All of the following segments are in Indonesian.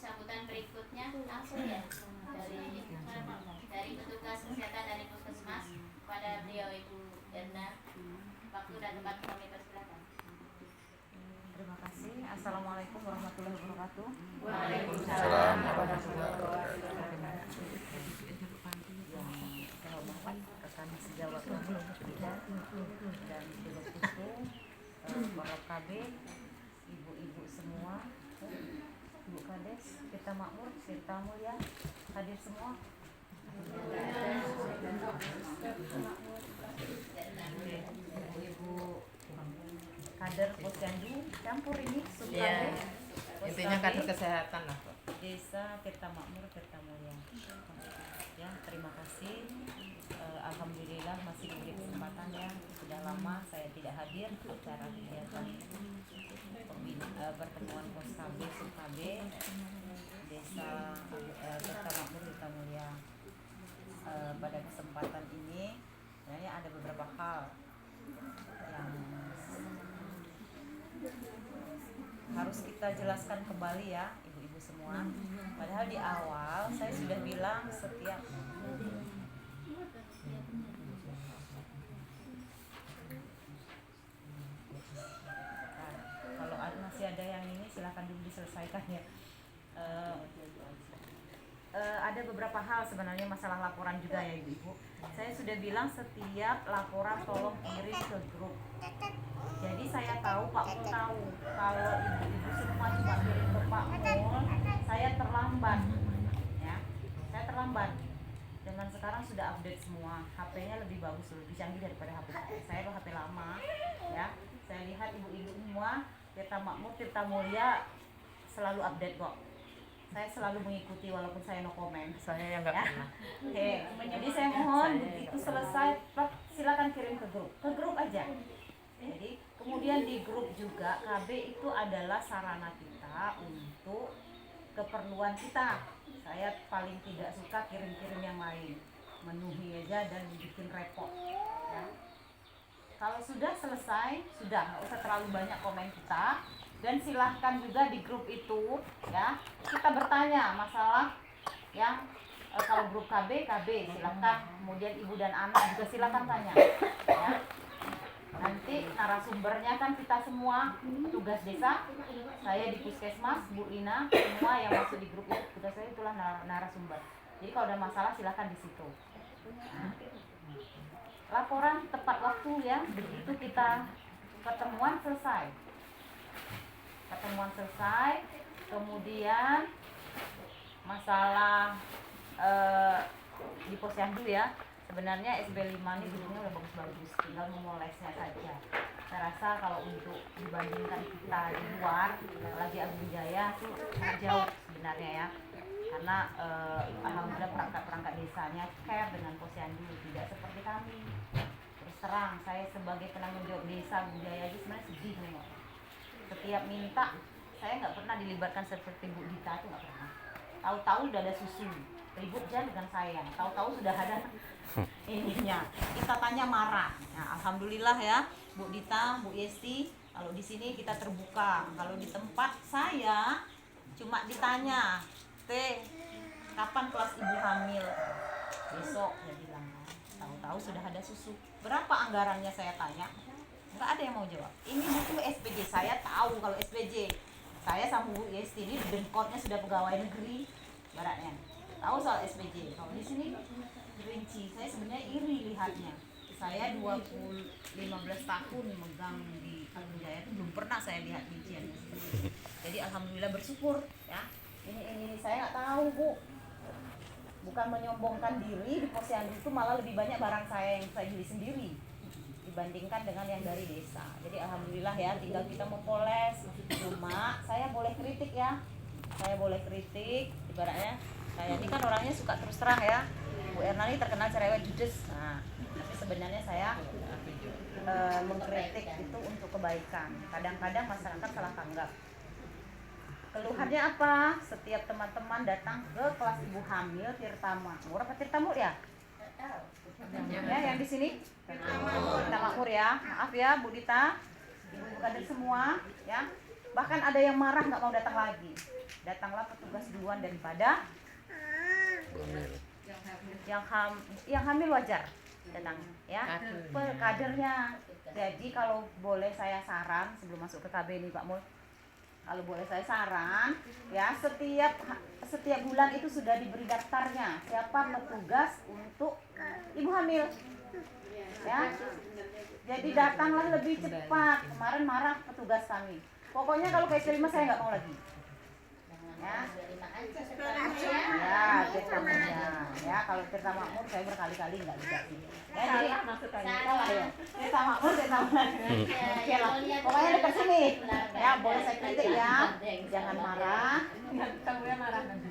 sambutan berikutnya langsung ya dari petugas kesehatan dari Puskesmas kepada beliau Ibu Erna. Waktu dan tempat kami persilakan. Terima kasih. Assalamualaikum warahmatullahi wabarakatuh. Waalaikumsalam warahmatullahi wabarakatuh. Yang saya hormati rekan sejawat kami dan Ibu Pustu, para KB, ibu-ibu semua, Ibu Kades, kita makmur, kita mulia, hadir semua. Ibu kader posyandu campur ini Ya, intinya kader kesehatan lah. desa kita makmur kita mulia. Ya, terima kasih. Alhamdulillah masih diberi kesempatan ya. Sudah lama saya tidak hadir acara kegiatan pertemuan pos KB sub KB desa kita makmur kita mulia. Pada kesempatan ini sebenarnya ada beberapa hal yang harus kita jelaskan kembali ya ibu-ibu semua. Padahal di awal saya sudah bilang setiap kalau masih ada yang ini silakan dulu diselesaikan ya. Ada beberapa hal sebenarnya masalah laporan juga ya ibu-ibu. Saya sudah bilang setiap laporan tolong kirim ke grup. Jadi saya tahu Pak Mul tahu kalau ibu-ibu semua cuma kirim ke Pak Mul, saya terlambat ya. Saya terlambat. Dengan sekarang sudah update semua, HP-nya lebih bagus, lebih canggih daripada HP saya. Saya tuh HP lama ya. Saya lihat ibu-ibu semua Tirta Makmur, Tirta Mulia selalu update kok. Saya selalu mengikuti walaupun saya no comment. Saya yang nggak Ya. pernah. Oke, jadi saya mohon begitu selesai silakan kirim ke grup aja. Jadi kemudian di grup juga KB itu adalah sarana kita untuk keperluan kita. Saya paling tidak suka kirim-kirim yang lain, menuhi aja dan bikin repot. Ya. Kalau sudah selesai, sudah nggak usah terlalu banyak komen kita. Dan silahkan juga di grup itu ya kita bertanya masalah yang kalau grup KB silahkan, kemudian ibu dan anak juga silahkan tanya ya. Nanti narasumbernya kan kita semua tugas desa, saya di Puskesmas, Bu Lina, semua yang masuk di grup itu tugas saya itulah narasumber. Jadi kalau ada masalah silahkan di situ. Laporan tepat waktu ya, begitu kita ketemuan selesai, kemudian masalah di posyandu ya, sebenarnya SB5 ini gedungnya udah bagus-bagus, tinggal memolesnya saja. Saya rasa kalau untuk dibandingkan kita di luar, lagi Agung Jaya itu sangat jauh sebenarnya ya, karena alhamdulillah perangkat-perangkat desanya care dengan posyandu, tidak seperti kami. Terus terang, saya sebagai penanggung jawab desa Agung Jaya itu sebenarnya sedih nengok. Setiap minta, saya nggak pernah dilibatkan seperti Bu Dita, itu nggak pernah. Tahu-tahu udah ada susu, ribut aja dengan saya. Tahu-tahu sudah ada ininya. Kita tanya marah. Nah, alhamdulillah ya, Bu Dita, Bu Yesti, kalau di sini kita terbuka. Kalau di tempat saya cuma ditanya, Teh, kapan kelas ibu hamil? Besok, ya bilang. Tahu-tahu sudah ada susu. Berapa anggarannya saya tanya? Nggak ada yang mau jawab. Ini butuh SPJ, saya tahu kalau SPJ. Saya sama Bu Yesti ini bengkotnya sudah pegawai negeri, baratnya. Tahu soal SPJ. Kalau di sini rinci, saya sebenarnya iri lihatnya. Saya 15 tahun megang di Agung Jaya itu belum pernah saya lihat rinciannya. Jadi alhamdulillah bersyukur ya. Ini saya nggak tahu Bu. Bukan menyombongkan diri, di posyandu itu malah lebih banyak barang saya yang saya beli sendiri dibandingkan dengan yang dari desa. Jadi alhamdulillah ya, tinggal kita mempoles. Cuma saya boleh kritik ya, ibaratnya saya ini kan orangnya suka terus terang ya. Bu Erna ini terkenal cerewet judes. Nah, tapi sebenarnya saya mengkritik itu untuk kebaikan. Kadang-kadang masyarakat salah tanggap. Keluhannya apa? Setiap teman-teman datang ke kelas ibu hamil Tirta Makmur apa Tirta Mul ya? Ya, yang di sini Tirta Makmur ya. Maaf ya Bu Dita, ibu kader semua ya. Bahkan ada yang marah nggak mau datang lagi. Datanglah petugas duluan daripada yang hamil wajar datang ya. Kadernya. Jadi kalau boleh saya saran sebelum masuk ke KB ini Pak Mul, kalau boleh saya saran ya, setiap bulan itu sudah diberi daftarnya siapa petugas untuk ibu hamil ya. Jadi datanglah lebih cepat. Kemarin marah petugas kami, pokoknya kalau kayak kelima saya nggak mau lagi ya. Ya, Tirta Makmur ya. Kalau Tirta Makmur saya berkali-kali nggak dikasih. Ya, jadi salah ya. Tirta Makmur, Tirta Makmur. Oke lah. Pokoknya dekat sini. Ya, boleh saya kritik ya. Jangan marah. Kamu yang marah nanti.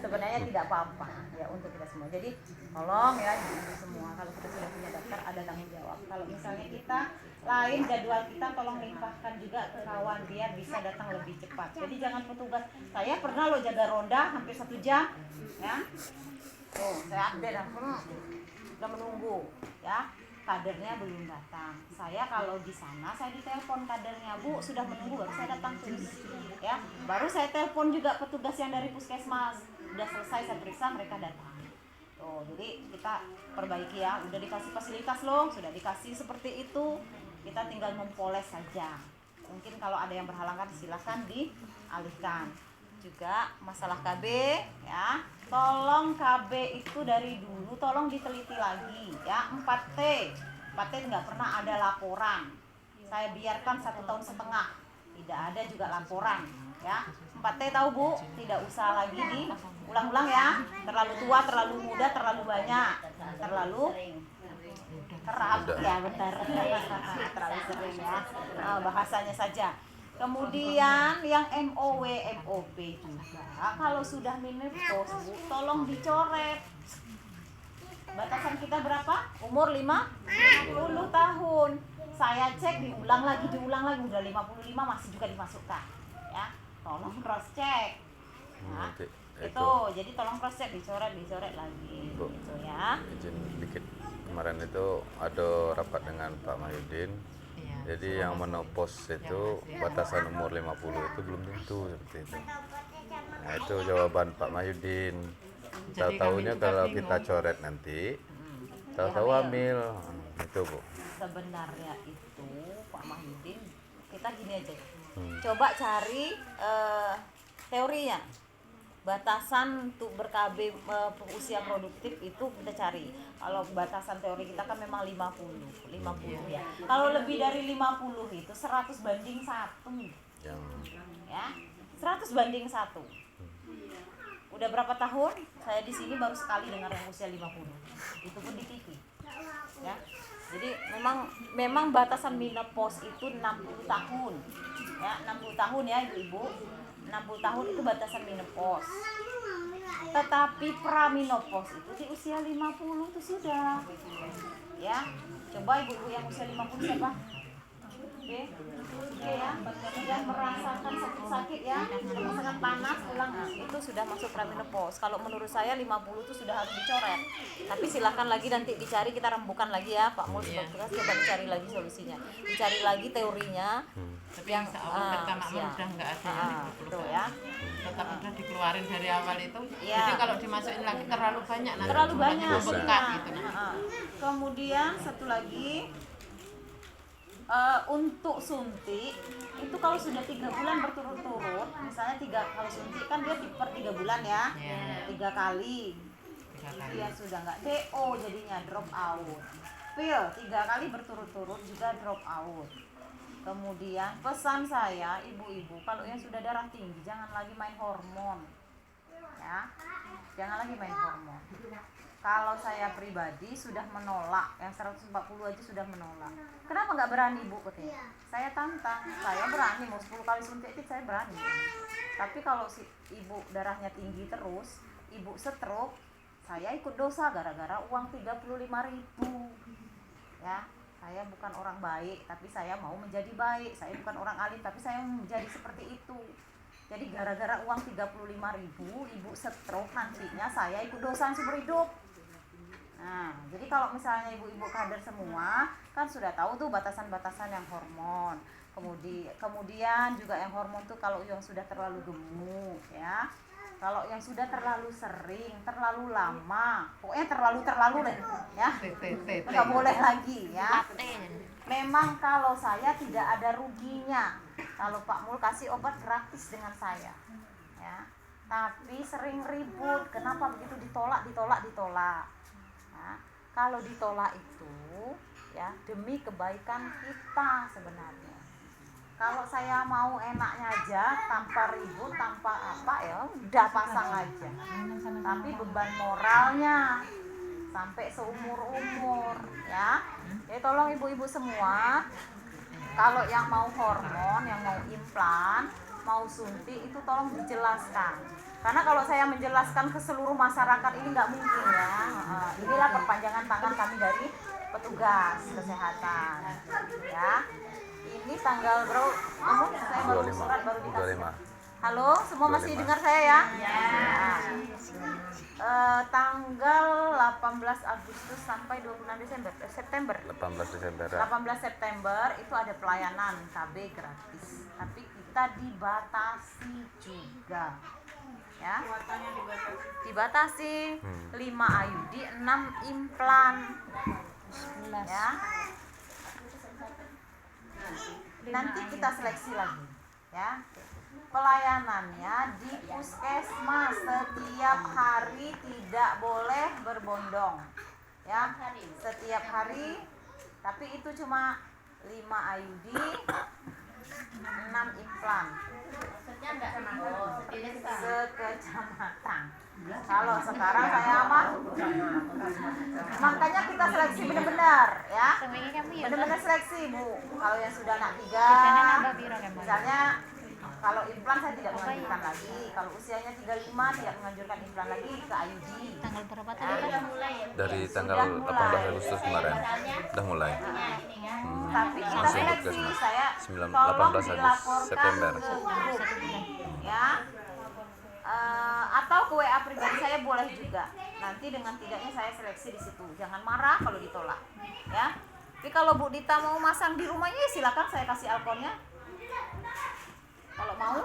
Sebenarnya tidak apa-apa ya untuk kita semua. Jadi tolong ya ibu semua, kalau kita sudah punya daftar ada tanggung jawab. Kalau misalnya kita lain jadwal kita, tolong limpahkan juga ke kawan biar bisa datang lebih cepat. Jadi jangan petugas. Saya pernah loh jaga ronda hampir 1 jam ya. Tuh saya update udah menunggu ya, kadernya belum datang. Saya kalau di sana saya ditelepon kadernya, Bu sudah menunggu, baru saya datang terus ya. Baru saya telepon juga petugas yang dari puskesmas, udah selesai saya periksa mereka datang. Tuh, jadi kita perbaiki ya, udah dikasih fasilitas loh, sudah dikasih seperti itu, kita tinggal mempoles saja. Mungkin kalau ada yang berhalangan silahkan dialihkan. Juga masalah KB ya, tolong KB itu dari dulu tolong diteliti lagi ya. 4T nggak pernah ada laporan, saya biarkan 1,5 tahun, tidak ada juga laporan ya. 4T tahu Bu, tidak usah lagi diulang-ulang ya. Terlalu tua, terlalu muda, terlalu banyak, terlalu kerap ya, benar. Terlalu sering ya, bahasanya saja. Kemudian yang MOW, MOP juga kalau sudah menopause Bu, tolong dicoret. Batasan kita berapa? Umur 50 tahun. Saya cek diulang lagi udah 55 masih juga dimasukkan ya. Tolong cross check ya. Itu jadi tolong cross check, dicoret lagi Bu, gitu ya. izin dikit, kemarin itu ada rapat dengan Pak Mahyudin. Jadi yang menopause itu batasan umur 50 itu belum tentu seperti itu. Nah itu jawaban Pak Mahyudin. Tahu-tahunya kalau kita coret nanti tahu-tahu hamil. Itu Bu. Sebenarnya itu Pak Mahyudin, kita gini aja. Coba cari teorinya. Batasan untuk ber-KB usia produktif itu kita cari. Kalau batasan teori kita kan memang 50 ya. Kalau lebih dari 50 itu 100 banding 1. Ya. 100 banding 1. Udah berapa tahun? Saya di sini baru sekali dengar yang usia 50. Itu pun di TV. Ya. Jadi memang batasan menopause itu 60 tahun. Ya, 60 tahun ya Ibu-ibu. 60 tahun itu batasan menopause. Tetapi praminopause itu di usia 50 itu sudah. Ya. Coba ibu-ibu yang usia 50 siapa? Oke ya, yang merasakan sakit ya, merasakan panas tulang, itu sudah masuk praminopause. Kalau menurut saya 50 itu sudah harus dicoret. Tapi silakan lagi nanti dicari, kita rembukan lagi ya Pak Mul, coba dicari lagi solusinya, dicari lagi teorinya. Tapi yang pertama udah nggak ada itu ya. Tetap udah dikeluarin dari awal itu. Ya. Jadi kalau dimasukin lagi terlalu banyak nanti Terlalu banyak. membengkak gitu. Kemudian satu lagi, untuk suntik itu kalau sudah 3 bulan berturut-turut, misalnya kalau suntik kan dia per 3 bulan ya, 3 kali. Dia sudah nggak DO jadinya drop out. Pil 3 kali berturut-turut juga drop out. Kemudian pesan saya ibu-ibu, kalau yang sudah darah tinggi jangan lagi main hormon ya, jangan lagi main hormon. Kalau saya pribadi sudah menolak, yang 140 aja sudah menolak. Kenapa nggak berani Bu? Katanya. Saya tantang, saya berani, mau 10 kali suntik itu saya berani. Tapi kalau si ibu darahnya tinggi terus, ibu stroke, saya ikut dosa gara-gara uang 35.000. Ya, saya bukan orang baik, tapi saya mau menjadi baik. Saya bukan orang alim, tapi saya mau menjadi seperti itu. Jadi gara-gara uang 35.000, ibu stroke, nantinya saya ikut dosa seumur hidup. Nah, jadi kalau misalnya ibu-ibu kader semua kan sudah tahu tuh batasan-batasan yang hormon. Kemudian juga yang hormon tuh kalau yang sudah terlalu gemuk ya. Kalau yang sudah terlalu sering, terlalu lama, pokoknya terlalu deh ya. Nggak boleh lagi ya. Memang kalau saya tidak ada ruginya kalau Pak Mul kasih obat gratis dengan saya ya. Tapi sering ribut, kenapa begitu ditolak. Nah, kalau ditolak itu ya demi kebaikan kita sebenarnya. Kalau saya mau enaknya aja tanpa ribut, tanpa apa ya udah pasang aja. Tapi beban moralnya sampai seumur-umur ya. Jadi tolong ibu-ibu semua, kalau yang mau hormon, yang mau implan, mau suntik itu tolong dijelaskan. Karena kalau saya menjelaskan ke seluruh masyarakat ini nggak mungkin ya. Inilah perpanjangan tangan kami dari petugas kesehatan ya. Ini tanggal berapa? Saya baru 25. surat baru dikasih. 25. Halo, semua masih 25. dengar saya ya? Tanggal 18 Agustus sampai 26 September. 18 Desember. 18 September itu ada pelayanan KB gratis. Tapi kita dibatasi juga. Ya. Dibatasi 5 IUD, 6 implan. Ya. Nanti kita seleksi lagi ya. Pelayanannya di puskesmas setiap hari, tidak boleh berbondong ya, setiap hari. Tapi itu cuma 5 IUD, 6 implan sekecamatan. Kalau sekarang saya makanya kita seleksi benar-benar ya, benar-benar seleksi Bu. Kalau yang sudah anak 3 misalnya, kalau implan saya tidak menganjurkan lagi. Kalau usianya 35 tidak menganjurkan implan lagi ke IUD. Tanggal berapa tadi? Dari tanggal 18 Agustus kemarin udah mulai. Tapi kita Langsung seleksi, puskesmas. saya 18 tolong Agustus dilaporkan September. ke grup ya. Atau ke WA pribadi saya boleh juga. Nanti dengan tidaknya saya seleksi di situ. Jangan marah kalau ditolak ya. Tapi kalau Bu Dita mau masang di rumahnya ya silakan, saya kasih alkonnya. Kalau mau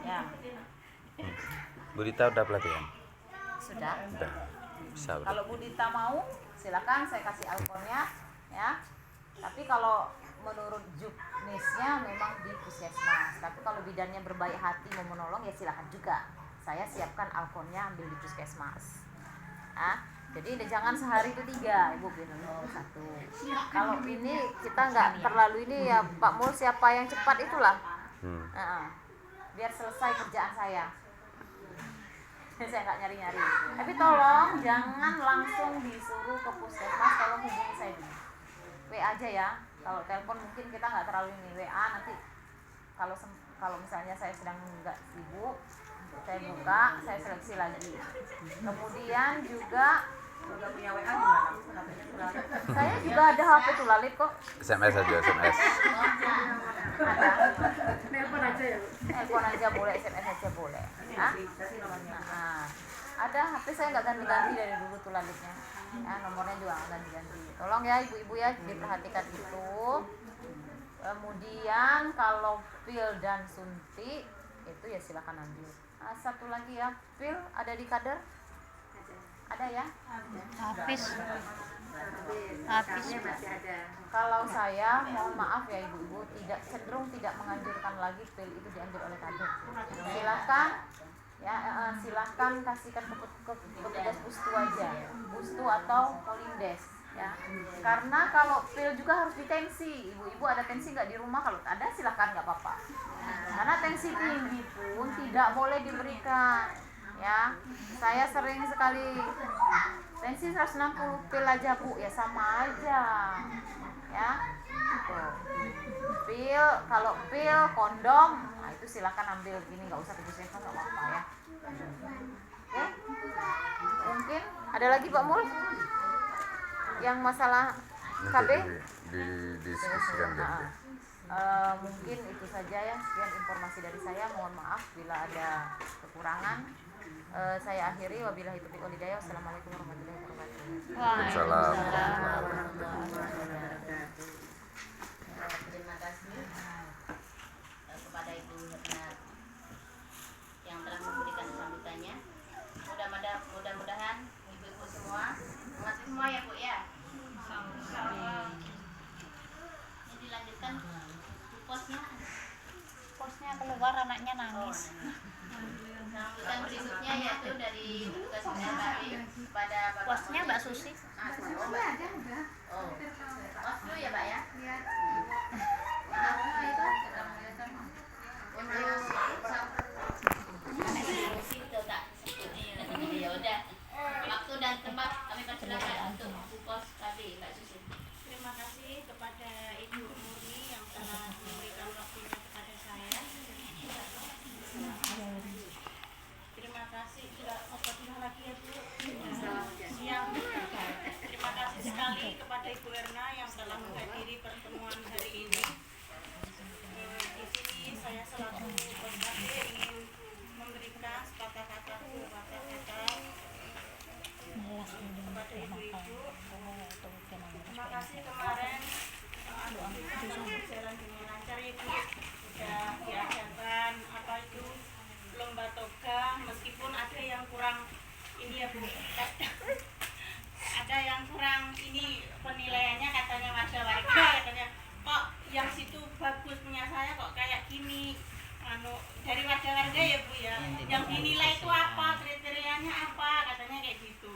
ya. Bu Dita udah pelatihan? Sudah. Udah. Bisa. Kalau Bu Dita mau silakan, saya kasih alkonnya ya. Tapi kalau menurut juknisnya memang di puskesmas. Tapi kalau bidannya berbaik hati mau menolong ya silakan juga. Saya siapkan alkonnya, ambil di puskesmas. Jadi jangan sehari itu 3, Ibu minum 1. Kalau ini kita nggak terlalu ini ya Pak Mul, siapa yang cepat itulah. Biar selesai kerjaan saya. Saya nggak nyari-nyari. Tapi tolong jangan langsung disuruh ke puskesmas, tolong hubungi saya dulu. WA aja ya. Kalau telepon mungkin kita nggak terlalu ini. WA nanti kalau misalnya saya sedang nggak sibuk, saya buka, saya seleksi lagi. Kemudian juga punya WA gimana? Saya juga ada HP Tulalip kok. SMS aja, SMS. Ada. Telepon aja boleh, SMS aja boleh. Ada HP saya nggak ganti-ganti dari dulu Tulalipnya. Ya, nomornya juga nggak ganti-ganti. Tolong ya ibu-ibu ya diperhatikan itu. Kemudian kalau pil dan suntik itu ya silakan ambil. Satu lagi ya, pil ada di kader? Ada ya? Habis. Kalau saya mohon maaf ya ibu-ibu, cenderung tidak menganjurkan lagi pil itu diambil oleh kader. Silakan ya, silakan kasihkan ke petugas pustu aja, pustu atau polindes ya. Karena kalau pil juga harus ditensi. Ibu-ibu ada tensi nggak di rumah? Kalau ada silakan, nggak apa-apa. Karena tensi tinggi pun tidak boleh diberikan ya. Saya sering sekali tensi 160 pil aja Bu, ya sama aja ya. Tuh. Pil, kalau pil kondom, nah itu silakan ambil gini, nggak usah ke puskesmas, nggak apa-apa ya. Oke, mungkin ada lagi Pak Mul yang masalah KB Didiskusikan gitu. Mungkin itu saja ya, sekian informasi dari saya. Mohon maaf bila ada kekurangan. Saya akhiri, wabillahi taufiq wal hidayah. Wassalamualaikum warahmatullahi wabarakatuh. Waalaikumsalam. Terima kasih. kasih kepada Ibu Herna yang telah memberikan sambutannya. Mudah-mudahan ibu-ibu semua mengerti semua ya Bu ya. Ini dilanjutkan posnya keluar anaknya nangis. Sambutan berikutnya yaitu dari petugas PKP kepada Bapak Posnya Mbak Susi. Oh, pos dulu ya Pak ya. Iya. Ya udah. Waktu dan tempat kami persilakan untuk Bu Pos KB Mbak Susi. Terima kasih kepada Ibu Murni yang telah memberikan waktunya kepada saya. Terima kasih juga apabila lagi ya Bu. Siang. Terima kasih sekali kepada Ibu Erna yang telah menghadiri pertemuan hari ini. Di sini saya selaku PKP ingin memberikan kata-kata kepada ibu-ibu. Terima kasih kemarin berjalan dengan lancar Ibu. Sudah diadakan apa itu lomba toga, meskipun ada yang kurang ini ya Bu. Ada yang kurang ini penilaiannya katanya warga katanya kok yang situ bagus punya saya kok kayak gini. Dari warga-warga ya Bu ya. Yang dinilai itu apa, kriterianya apa katanya kayak gitu.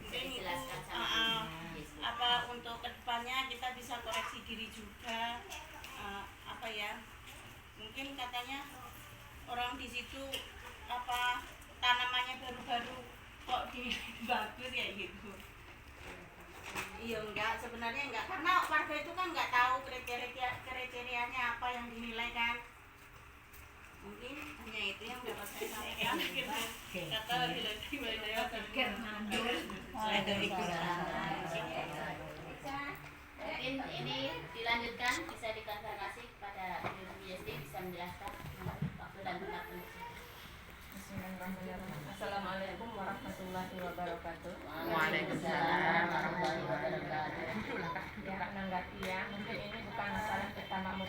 Mungkin Jelaskan itu sama apa untuk kedepannya kita bisa koreksi diri juga. Apa ya, mungkin katanya orang di situ apa tanamannya baru-baru kok bagus ya gitu. Iya enggak, sebenarnya enggak, karena warga itu kan enggak tahu kriterianya apa yang dinilai kan. Mungkin hanya itu yang dapat saya sampaikan. Kata Mungkin ini dilanjutkan bisa dikonfirmasi kepada Ibu Yesti bisa menjelaskan waktu dan tempat untuk Bismillahirrahmanirrahim. Assalamualaikum warahmatullahi wabarakatuh. Waalaikumsalam warahmatullahi wabarakatuh. Ya, menanggapi ya, mungkin ini bukan masalah Tirta Makmur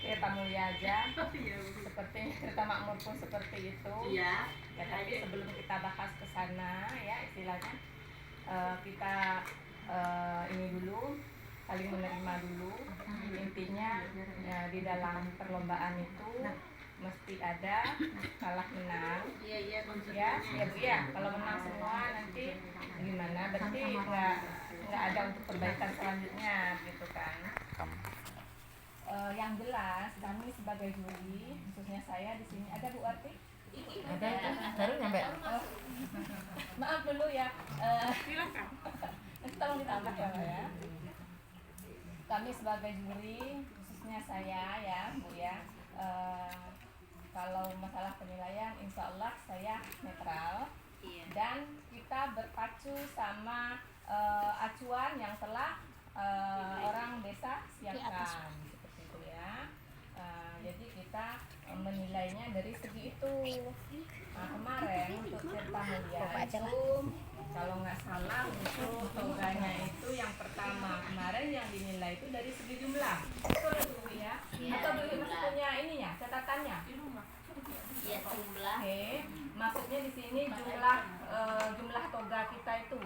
Tirta Mulia aja. Seperti Tirta Makmur pun seperti itu. Iya. Ya, tapi sebelum kita bahas ke sana ya istilahnya kita ini dulu saling menerima dulu. Intinya ya, di dalam perlombaan itu mesti ada kalah menang. Iya Ya Bu ya, kalau menang semua nanti gimana? Berarti nggak ada untuk perbaikan selanjutnya gitu kan? Yang jelas kami sebagai juri, khususnya saya di sini ada Bu Arti. Ada itu baru nyampe. Maaf dulu ya. Silakan. Nanti tolong ditambah ya Pak ya. Kami sebagai juri, khususnya saya ya Bu ya. Kalau masalah penilaian, insya Allah saya netral. Iya. Dan kita berpacu sama acuan yang telah orang desa siapkan seperti itu ya. Jadi kita menilainya dari segi itu. Nah, kemarin untuk Tirta Mulia itu kalau nggak salah untuk toganya itu yang pertama kemarin yang dinilai itu dari segi jumlah. Betul itu Bu ya? Atau belum masih punya ininya catatannya? Iya jumlah. Oke, maksudnya di sini jumlah toga kita itu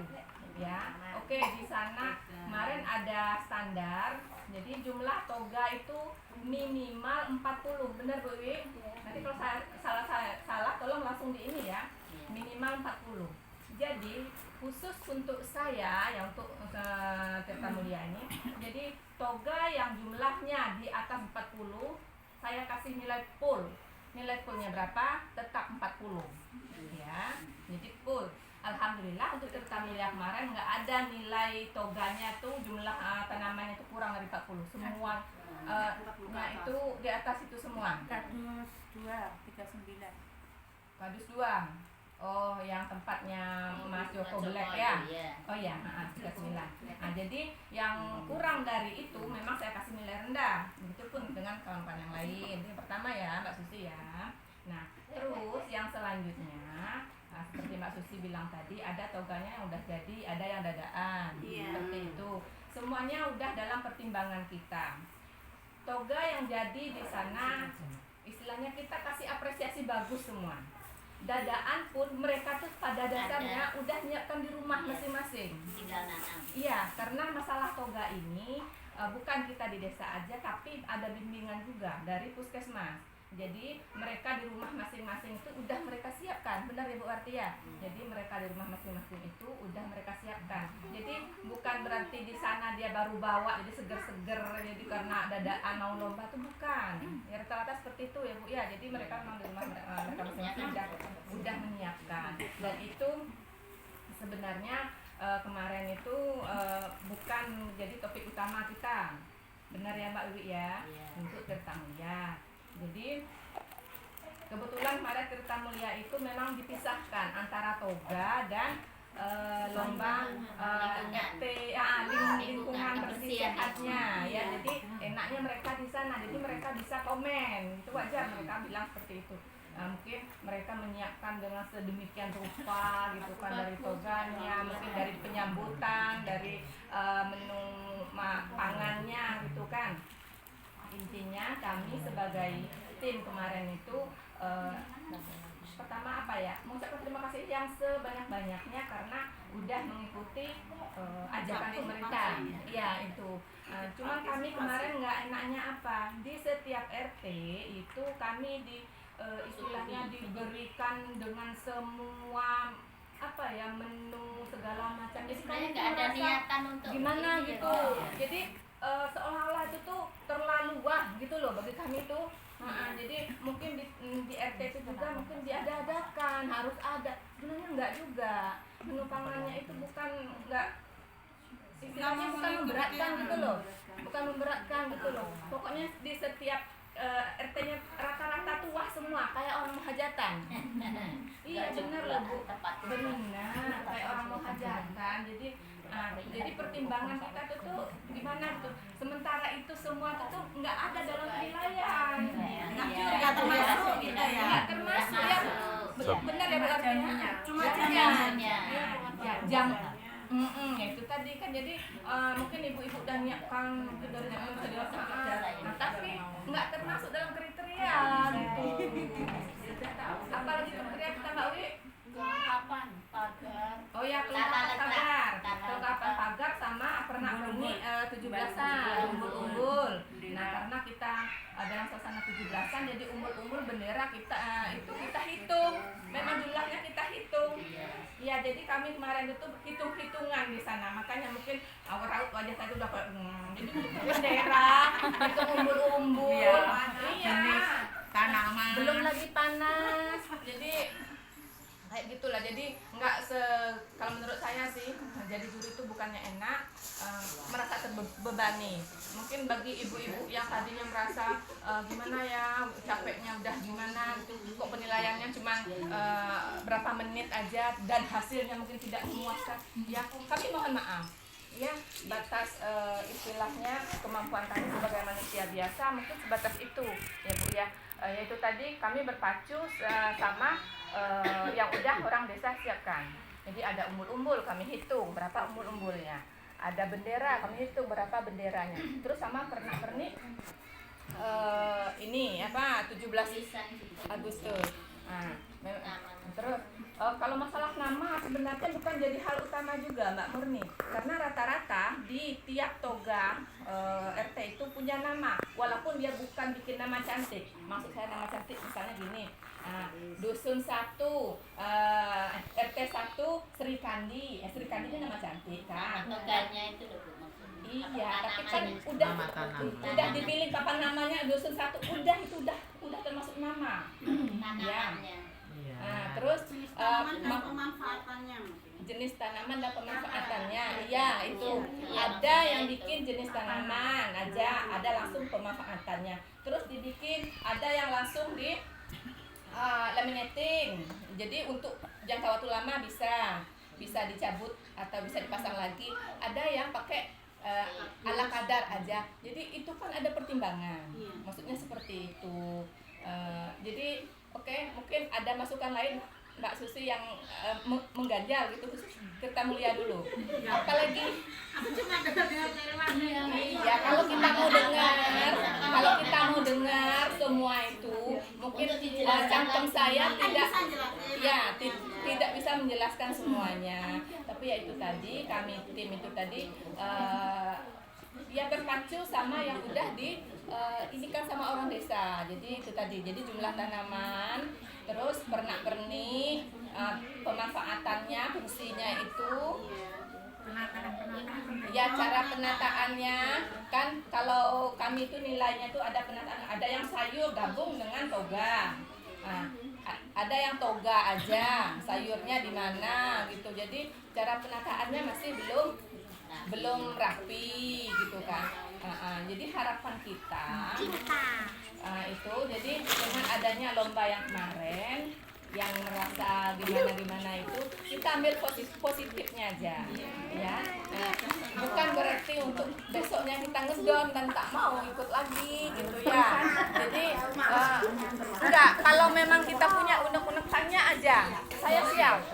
ya. Oke, di sana kemarin ada standar. Jadi jumlah toga itu minimal 40. Benar Bu Wi? Nanti kalau saya salah tolong langsung di ini ya. Minimal 40. Jadi khusus untuk saya yang untuk Tirta Mulia ini, jadi toga yang jumlahnya di atas 40 saya kasih nilai full. Nilai fullnya berapa? Tetap 40 ya. Jadi full. Alhamdulillah untuk Tirta Mulia kemarin nggak ada nilai toganya tuh jumlah tanamannya itu kurang dari 40. Semua itu di atas itu semua. Kadus 239. Kadus 2. Oh, yang tempatnya Mas Joko Black ya? Oh iya, 39. Nah, jadi yang kurang dari itu memang saya kasih nilai rendah. Begitupun dengan kawan-kawan yang lain. Itu yang pertama ya, Mbak Susi ya. Nah, terus yang selanjutnya, seperti Mbak Susi bilang tadi, ada toganya yang udah jadi, ada yang dadaan. Iya. Seperti itu. Semuanya udah dalam pertimbangan kita. toga yang jadi di sana istilahnya kita kasih apresiasi bagus semua. Dadaan pun mereka tuh pada dasarnya udah nyiapkan di rumah masing-masing. Tinggal nanam. Iya, karena masalah toga ini bukan kita di desa aja, tapi ada bimbingan juga dari puskesmas. Jadi mereka di rumah masing-masing itu udah mereka siapkan, benar ya Bu Arti ya? Jadi mereka di rumah masing-masing itu udah mereka siapkan. Jadi bukan berarti di sana dia baru bawa jadi seger-seger, jadi karena dadaan mau lomba itu bukan. Ya rata-rata seperti itu ya Bu ya. Jadi mereka memang di rumah mereka masing-masing udah menyiapkan. Dan itu sebenarnya kemarin itu bukan jadi topik utama kita. Benar ya Mbak Wiwi ya? Untuk Tirta Mulia. Jadi kebetulan pada Tirta Mulia itu memang dipisahkan antara toga dan lomba lingkungan bersih sehatnya ya. Jadi enaknya mereka di sana, jadi mereka bisa komen, itu wajar mereka bilang seperti itu. Mungkin mereka menyiapkan dengan sedemikian rupa gitu kan, dari toganya, mungkin dari penyambutan, dari menu pangannya gitu kan. Intinya kami sebagai tim kemarin itu pertama apa ya, mengucapkan terima kasih yang sebanyak-banyaknya karena udah mengikuti ajakan pemerintah. Ya itu. Cuman kami kemarin nggak enaknya apa, di setiap RT itu kami istilahnya diberikan dengan semua apa ya, menu segala macam. Jadi Sebenarnya nggak ada niatan untuk gimana ini gitu. Jadi seolah-olah itu tuh terlalu wah gitu loh bagi kami tuh. Jadi mungkin di RT itu juga mungkin diada-adakan, harus ada. Sebenarnya enggak juga. Menu pangannya itu bukan istilahnya bukan memberatkan gitu loh. Bukan memberatkan gitu loh. Pokoknya di setiap RT-nya rata-rata tua semua kayak orang mau hajatan. Iya benar loh Bu. Benar kayak orang mau hajatan. Jadi pertimbangan kita tuh gimana tuh? Sementara itu semua tuh nggak ada dalam penilaian. Nggak termasuk gitu ya. Nggak termasuk ya. Benar ya berarti. Cuma jamnya. Jam. Ya itu tadi kan, jadi mungkin ibu-ibu udah nyiapkan mungkin dari jam tapi nggak termasuk dalam kriteria gitu. Apalagi kriteria kita Mbak Wi? Kelengkapan pagar. Oh ya, kelengkapan pagar sama pernak-pernik 17-an, umbul-umbul. Nah karena kita dalam suasana 17-an, jadi umbul-umbul bendera kita itu kita hitung, memang jumlahnya kita hitung. Ya jadi kami kemarin itu hitung-hitungan di sana, makanya mungkin raut wajah saya udah jadi hitung bendera, hitung umbul-umbul. Iya. Tanaman. Belum lagi panas, jadi kayak gitulah. Jadi kalau menurut saya sih jadi juri itu bukannya enak, merasa terbebani. Mungkin bagi ibu-ibu yang tadinya merasa gimana ya, capeknya udah gimana gitu, kok penilaiannya cuma berapa menit aja dan hasilnya mungkin tidak memuaskan, ya kami mohon maaf ya, batas istilahnya kemampuan kami sebagai manusia biasa mungkin sebatas itu ya Bu ya. Yaitu tadi kami berpacu sama yang udah orang desa siapkan. Jadi ada umbul-umbul, kami hitung berapa umbul-umbulnya. Ada bendera, kami hitung berapa benderanya. Terus sama pernak-pernik ini apa 17 Agustus. Nah, terus kalau masalah nama sebenarnya bukan jadi hal utama juga Mbak Murni, karena rata-rata di tiap toga RT itu punya nama, walaupun dia bukan bikin nama cantik. Maksud saya nama cantik misalnya gini, Dusun 1 RT 1 Sri Kandi. Sri Kandi itu nama cantik kan. Toganya itu loh Bu. Iya, tapi kan udah dipilih kapan namanya Dusun 1, udah termasuk nama. Tanamannya. Terus tanaman dan pemanfaatannya jenis tanaman dan pemanfaatannya. Iya, itu ada yang bikin jenis tanaman aja, ada langsung pemanfaatannya. Terus dibikin ada yang langsung di laminating. Jadi untuk jangka waktu lama bisa dicabut atau bisa dipasang lagi. Ada yang pakai ala kadar aja. Jadi itu kan ada pertimbangan. Maksudnya seperti itu. Jadi oke, mungkin ada masukan lain Mbak Susi yang mengganjal gitu. Tirta Mulia dulu. Apalagi iya, kalau kita mau dengar semua itu mungkin cangkem saya tidak bisa menjelaskan semuanya. Tapi ya itu tadi kami tim itu tadi ya berpacu sama yang udah ini kan sama orang desa. Jadi itu tadi. Jadi jumlah tanaman, terus pernak-pernik, pemanfaatannya, fungsinya itu. Ya cara penataannya kan kalau kami itu nilainya tuh ada penataan, ada yang sayur gabung dengan toga. Nah, ada yang toga aja, sayurnya di mana gitu. Jadi cara penataannya masih belum rapi gitu kan. Jadi harapan kita itu jadi dengan adanya lomba yang kemarin yang merasa gimana itu kita ambil positifnya aja ya, bukan berarti untuk besoknya kita ngedon dan tak mau ikut lagi gitu ya. Jadi enggak, kalau memang kita punya unek-unek tanya aja,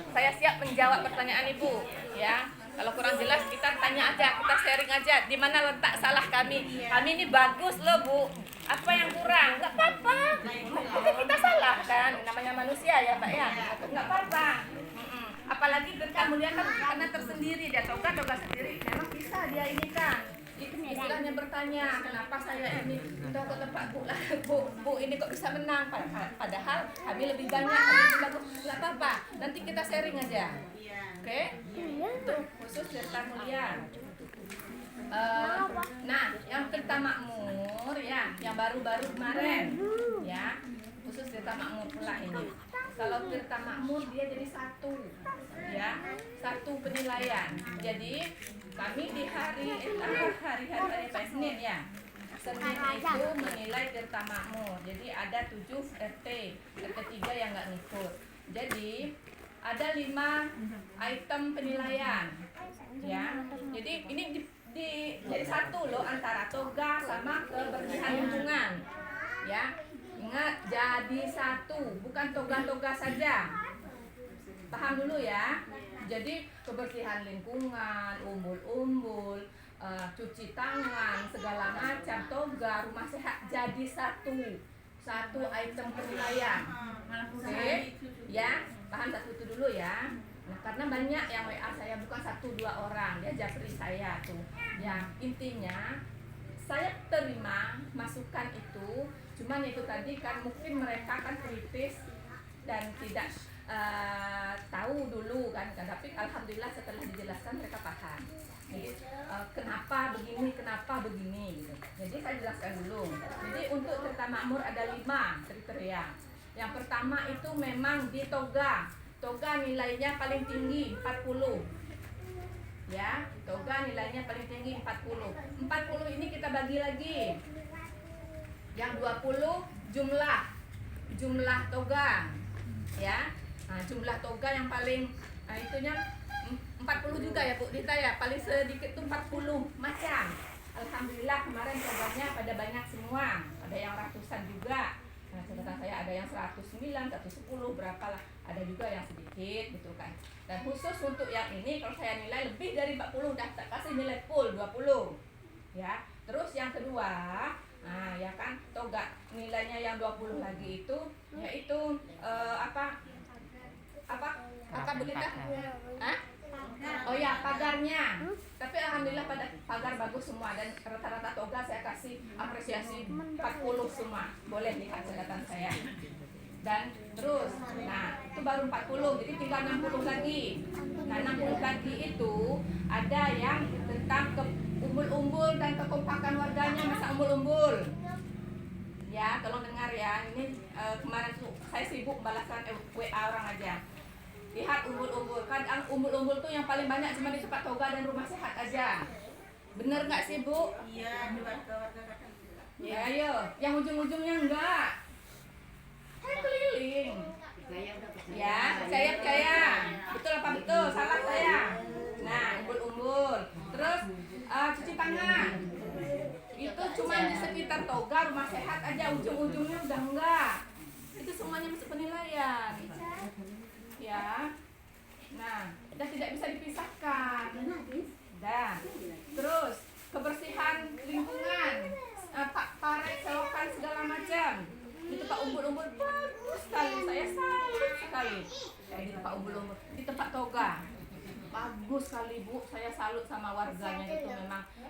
saya siap menjawab pertanyaan ibu ya. Kalau kurang jelas kita tanya aja, kita sharing aja di mana letak salah kami ini bagus loh Bu, apa yang kurang, nggak apa-apa, mungkin kita salah kan, namanya manusia ya Pak ya, nggak apa-apa. Apalagi Tirta Mulia kan karena tersendiri, dia toga sendiri, memang bisa dia ini kan, istilahnya bertanya kenapa saya ini udah ke tempat Bu ini kok bisa menang, padahal kami lebih banyak, kami lebih bagus, nggak apa-apa, nanti kita sharing aja. Oke, itu khusus Tirta Mulia. Nah, yang Tirta Makmur ya, yang baru-baru kemarin ya, khusus Tirta Makmur pula ini. Kalau Tirta Makmur dia jadi satu penilaian. Jadi kami di hari Senin ya. Senin itu menilai Tirta Makmur. Jadi ada 7 RT 3 yang nggak ngikut. Jadi ada 5 item penilaian ya. Jadi ini jadi satu loh antara toga sama kebersihan lingkungan ya. Ingat, jadi satu, bukan toga-toga saja. Paham dulu ya. Jadi kebersihan lingkungan, umbul-umbul, cuci tangan, segala macam, toga, rumah sehat jadi satu item penilaian. Oke ya, paham satu itu dulu ya. Nah, karena banyak yang WA saya, bukan 1-2 orang, dia japri saya tuh. Ya, intinya saya terima masukan itu, cuman itu tadi kan mungkin mereka kan kritis dan tidak tahu dulu kan, tapi alhamdulillah setelah dijelaskan mereka paham. Jadi, kenapa begini gitu. Jadi saya jelaskan dulu. Jadi untuk Tirta Makmur ada 5 kriteria. Yang pertama itu memang di toga nilainya paling tinggi 40 ya, toga nilainya paling tinggi 40 ini kita bagi lagi, yang 20 jumlah toga ya. Nah, jumlah toga yang paling itunya 40 juga ya Bu Dita ya, paling sedikit tuh 40 macam. Alhamdulillah kemarin toganya pada banyak semua, ada yang ratusan juga. Nah, catatan saya ada yang 109, 110, berapalah, ada juga yang sedikit gitu kan. Dan khusus untuk yang ini kalau saya nilai lebih dari 40 udah tak kasih nilai full 20 ya. Terus yang kedua, nah ya kan, toga nilainya yang 20 lagi itu yaitu apa Bu Dita? Oh ya, pagarnya. Tapi alhamdulillah pada pagar bagus semua, dan rata-rata toga saya kasih apresiasi 40 semua. Boleh lihat catatan saya. Dan terus, nah itu baru 40, jadi tinggal 60 lagi. Nah 60 lagi itu ada yang tentang umbul-umbul dan kekompakan warganya, masa umbul-umbul. Ya, tolong dengar ya. Ini kemarin tuh saya sibuk membalaskan WA orang aja. Lihat umbul-umbul, kadang umbul-umbul tuh yang paling banyak cuma di tempat toga dan rumah sehat aja. Bener nggak sih Bu? Iya, di warga-warga kadang. Ya ayo, yang ujung-ujungnya enggak. Saya keliling. Ya, saya percaya. Betul apa betul? Salah saya. Nah, umbul-umbul. Terus cuci tangan. Itu cuma di sekitar toga, rumah sehat aja, ujung-ujungnya udah enggak. Itu semuanya masuk penilaian. Ya. Nah, dan tidak bisa dipisah tempat umbul-umbul di tempat toga. Bagus sekali Bu, saya salut sama warganya itu,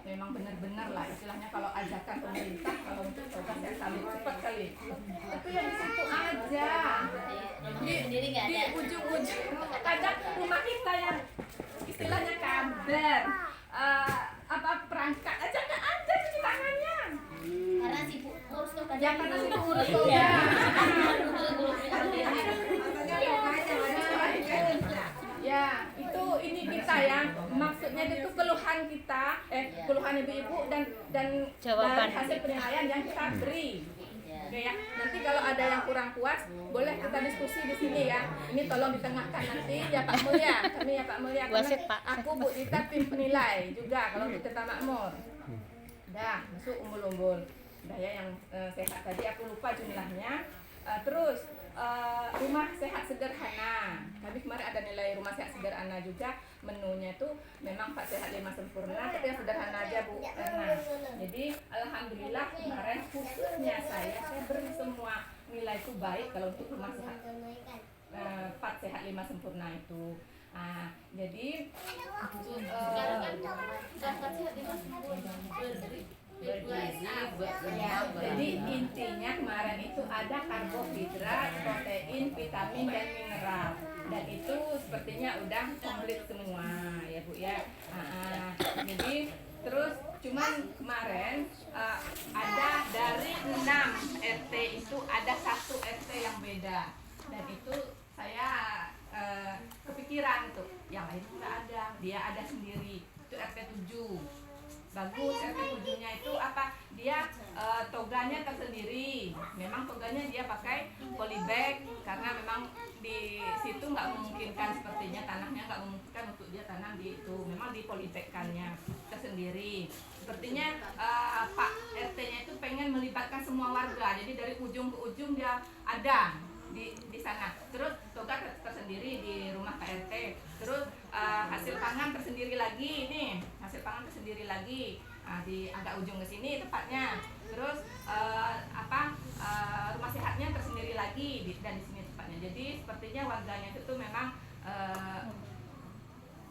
memang benar-benar lah istilahnya kalau ajakan pemerintah kalau untuk toga saya salut cepat kali. Tapi yang di situ aja Sendiri nggak di ada. ujung-ujung kadang rumah kita yang istilahnya kabar apa perangkat aja nggak ada cuci tangannya. Karena sibuk ngurus tuh kan. Ya karena sibuk ngurus toga. Ya, itu ini kita ya. Maksudnya itu keluhan kita, keluhan ibu-ibu dan Jawaban. dari hasil penilaian yang kita beri. Oke ya. Nanti kalau ada yang kurang puas, boleh kita diskusi di sini ya. Ini tolong ditengahkan nanti ya Pak Mulya. Kami ya Pak Mulya. Wasit, Karena Pak. aku Bu Dita tim penilai juga kalau untuk Tata Makmur. Dah, masuk umbul-umbul. Dah ya yang sehat tadi aku lupa jumlahnya. Terus rumah sehat sederhana. Kami kemarin ada nilai rumah sehat sederhana juga. Menunya itu memang 4 sehat 5 sempurna, tapi yang sederhana aja Bu Erna. Jadi alhamdulillah kemarin khususnya saya beri semua nilai itu baik kalau untuk rumah sehat 4 sehat 5 sempurna itu. Jadi jadi intinya kemarin itu ada karbohidrat, protein, vitamin dan mineral, dan itu sepertinya udah komplit semua ya Bu ya. Jadi terus cuman kemarin ada dari 6 RT itu ada 1 RT yang beda, dan itu saya kepikiran tuh yang lain nggak ada, dia ada sendiri, itu RT 7. Bagus, RT 7-nya itu apa? Dia toganya tersendiri. Memang toganya dia pakai polybag karena memang di situ nggak memungkinkan, sepertinya tanahnya nggak memungkinkan untuk dia tanam di itu. Memang di polybagkannya tersendiri. Sepertinya Pak RT-nya itu pengen melibatkan semua warga. Jadi dari ujung ke ujung dia ada di sana. Terus toga tersendiri di rumah Pak RT. Terus hasil pangan tersendiri lagi nih, hasil pangan tersendiri lagi di agak ujung ke sini tempatnya. Terus rumah sehatnya tersendiri lagi dan di sini tempatnya. Jadi sepertinya warganya itu tuh memang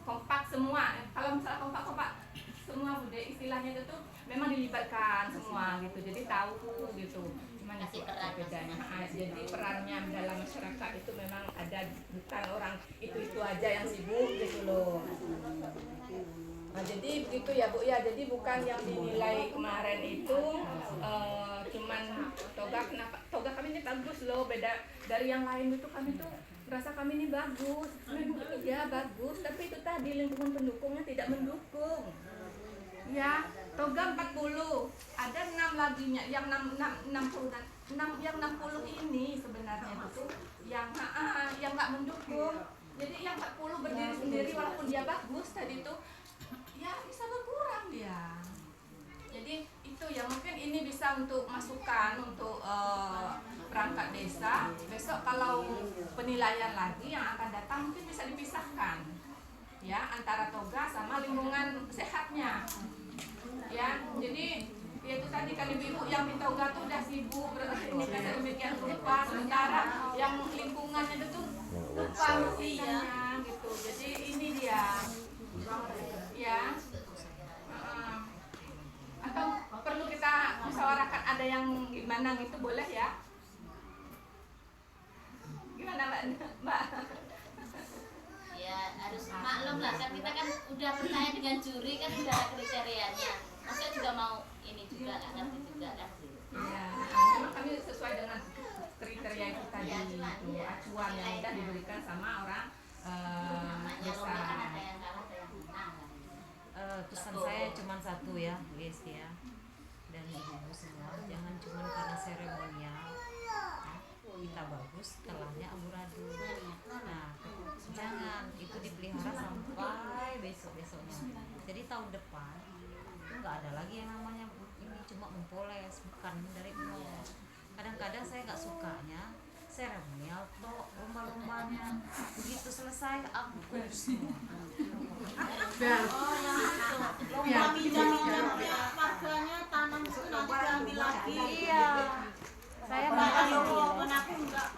kompak semua. Kalau misalnya kompak semua budaya istilahnya itu tuh memang dilibatkan semua gitu. Jadi tahu gitu. Cuman itu bedanya. Jadi perannya dalam masyarakat itu memang ada, bukan orang itu aja yang sibuk gitu loh. Jadi begitu ya Bu ya. Jadi bukan yang dinilai kemarin itu cuman toga. Kenapa toga kami ini bagus loh, beda dari yang lain itu. Kami tuh merasa kami ini bagus. Iya bagus, tapi itu tadi lingkungan pendukungnya tidak mendukung. Ya, toga 40, ada 6 laginya, yang 60 yang 60 ini sebenarnya itu yang nggak mendukung. Jadi yang 40 berdiri sendiri walaupun dia bagus tadi itu ya bisa berkurang dia. Jadi itu ya, mungkin ini bisa untuk masukan untuk perangkat desa. Besok kalau penilaian lagi yang akan datang mungkin bisa dipisahkan ya antara toga sama lingkungan sehatnya. Ya, jadi itu tadi kan ibu-ibu yang di toga tuh udah sibuk ini kan demikian rupa, sementara yang lingkungannya itu tuh lupa mestinya gitu. Jadi ini dia ya. Atau perlu kita musyawarahkan ada yang gimana gitu, boleh ya? Gimana Mbak? Ya harus maklum lah kan, kita kan udah percaya dengan juri kan, udah ada kriterianya. Maksudnya juga mau ini juga kan, juga kan. Ya, memang kami sesuai dengan kriteria yang kita Ya, itu acuan yang udah diberikan sama orang Namanya desa. lomba kan ada yang kalah, ada yang menang kan. Pesan saya cuma satu ya guys ya, dan ibu semua, jangan cuma karena seremonial kita bagus kalahnya amburadul. Nah jangan itu dipelihara sampai besoknya. Jadi tahun depan itu nggak ada lagi yang namanya ini cuma mempoles, bukan dari nol. Kadang-kadang saya nggak sukanya seremonial toh lomba-lombanya, begitu selesai hapus. Lomba minjam-minjam warganya tanam itu nanti diambil lagi. Iya, saya makan Walaupun aku enggak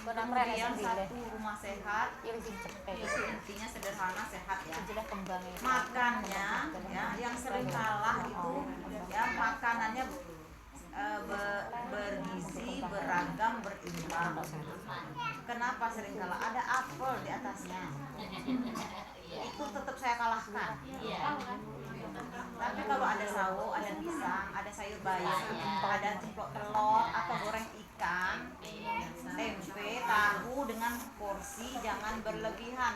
Kemudian satu rumah sehat, Yang dicepet. itu intinya sederhana sehat ya. Jelas kembangnya. Makannya ya yang sering kalah itu ya makanannya bergizi, beragam, berimbang. Kenapa sering kalah? Ada apel di atasnya. Itu tetap saya kalahkan. Tapi kalau ada sawo, ada pisang, ada sayur bayam, ada ceplok telur atau goreng ikan, tempe, tahu dengan porsi jangan berlebihan.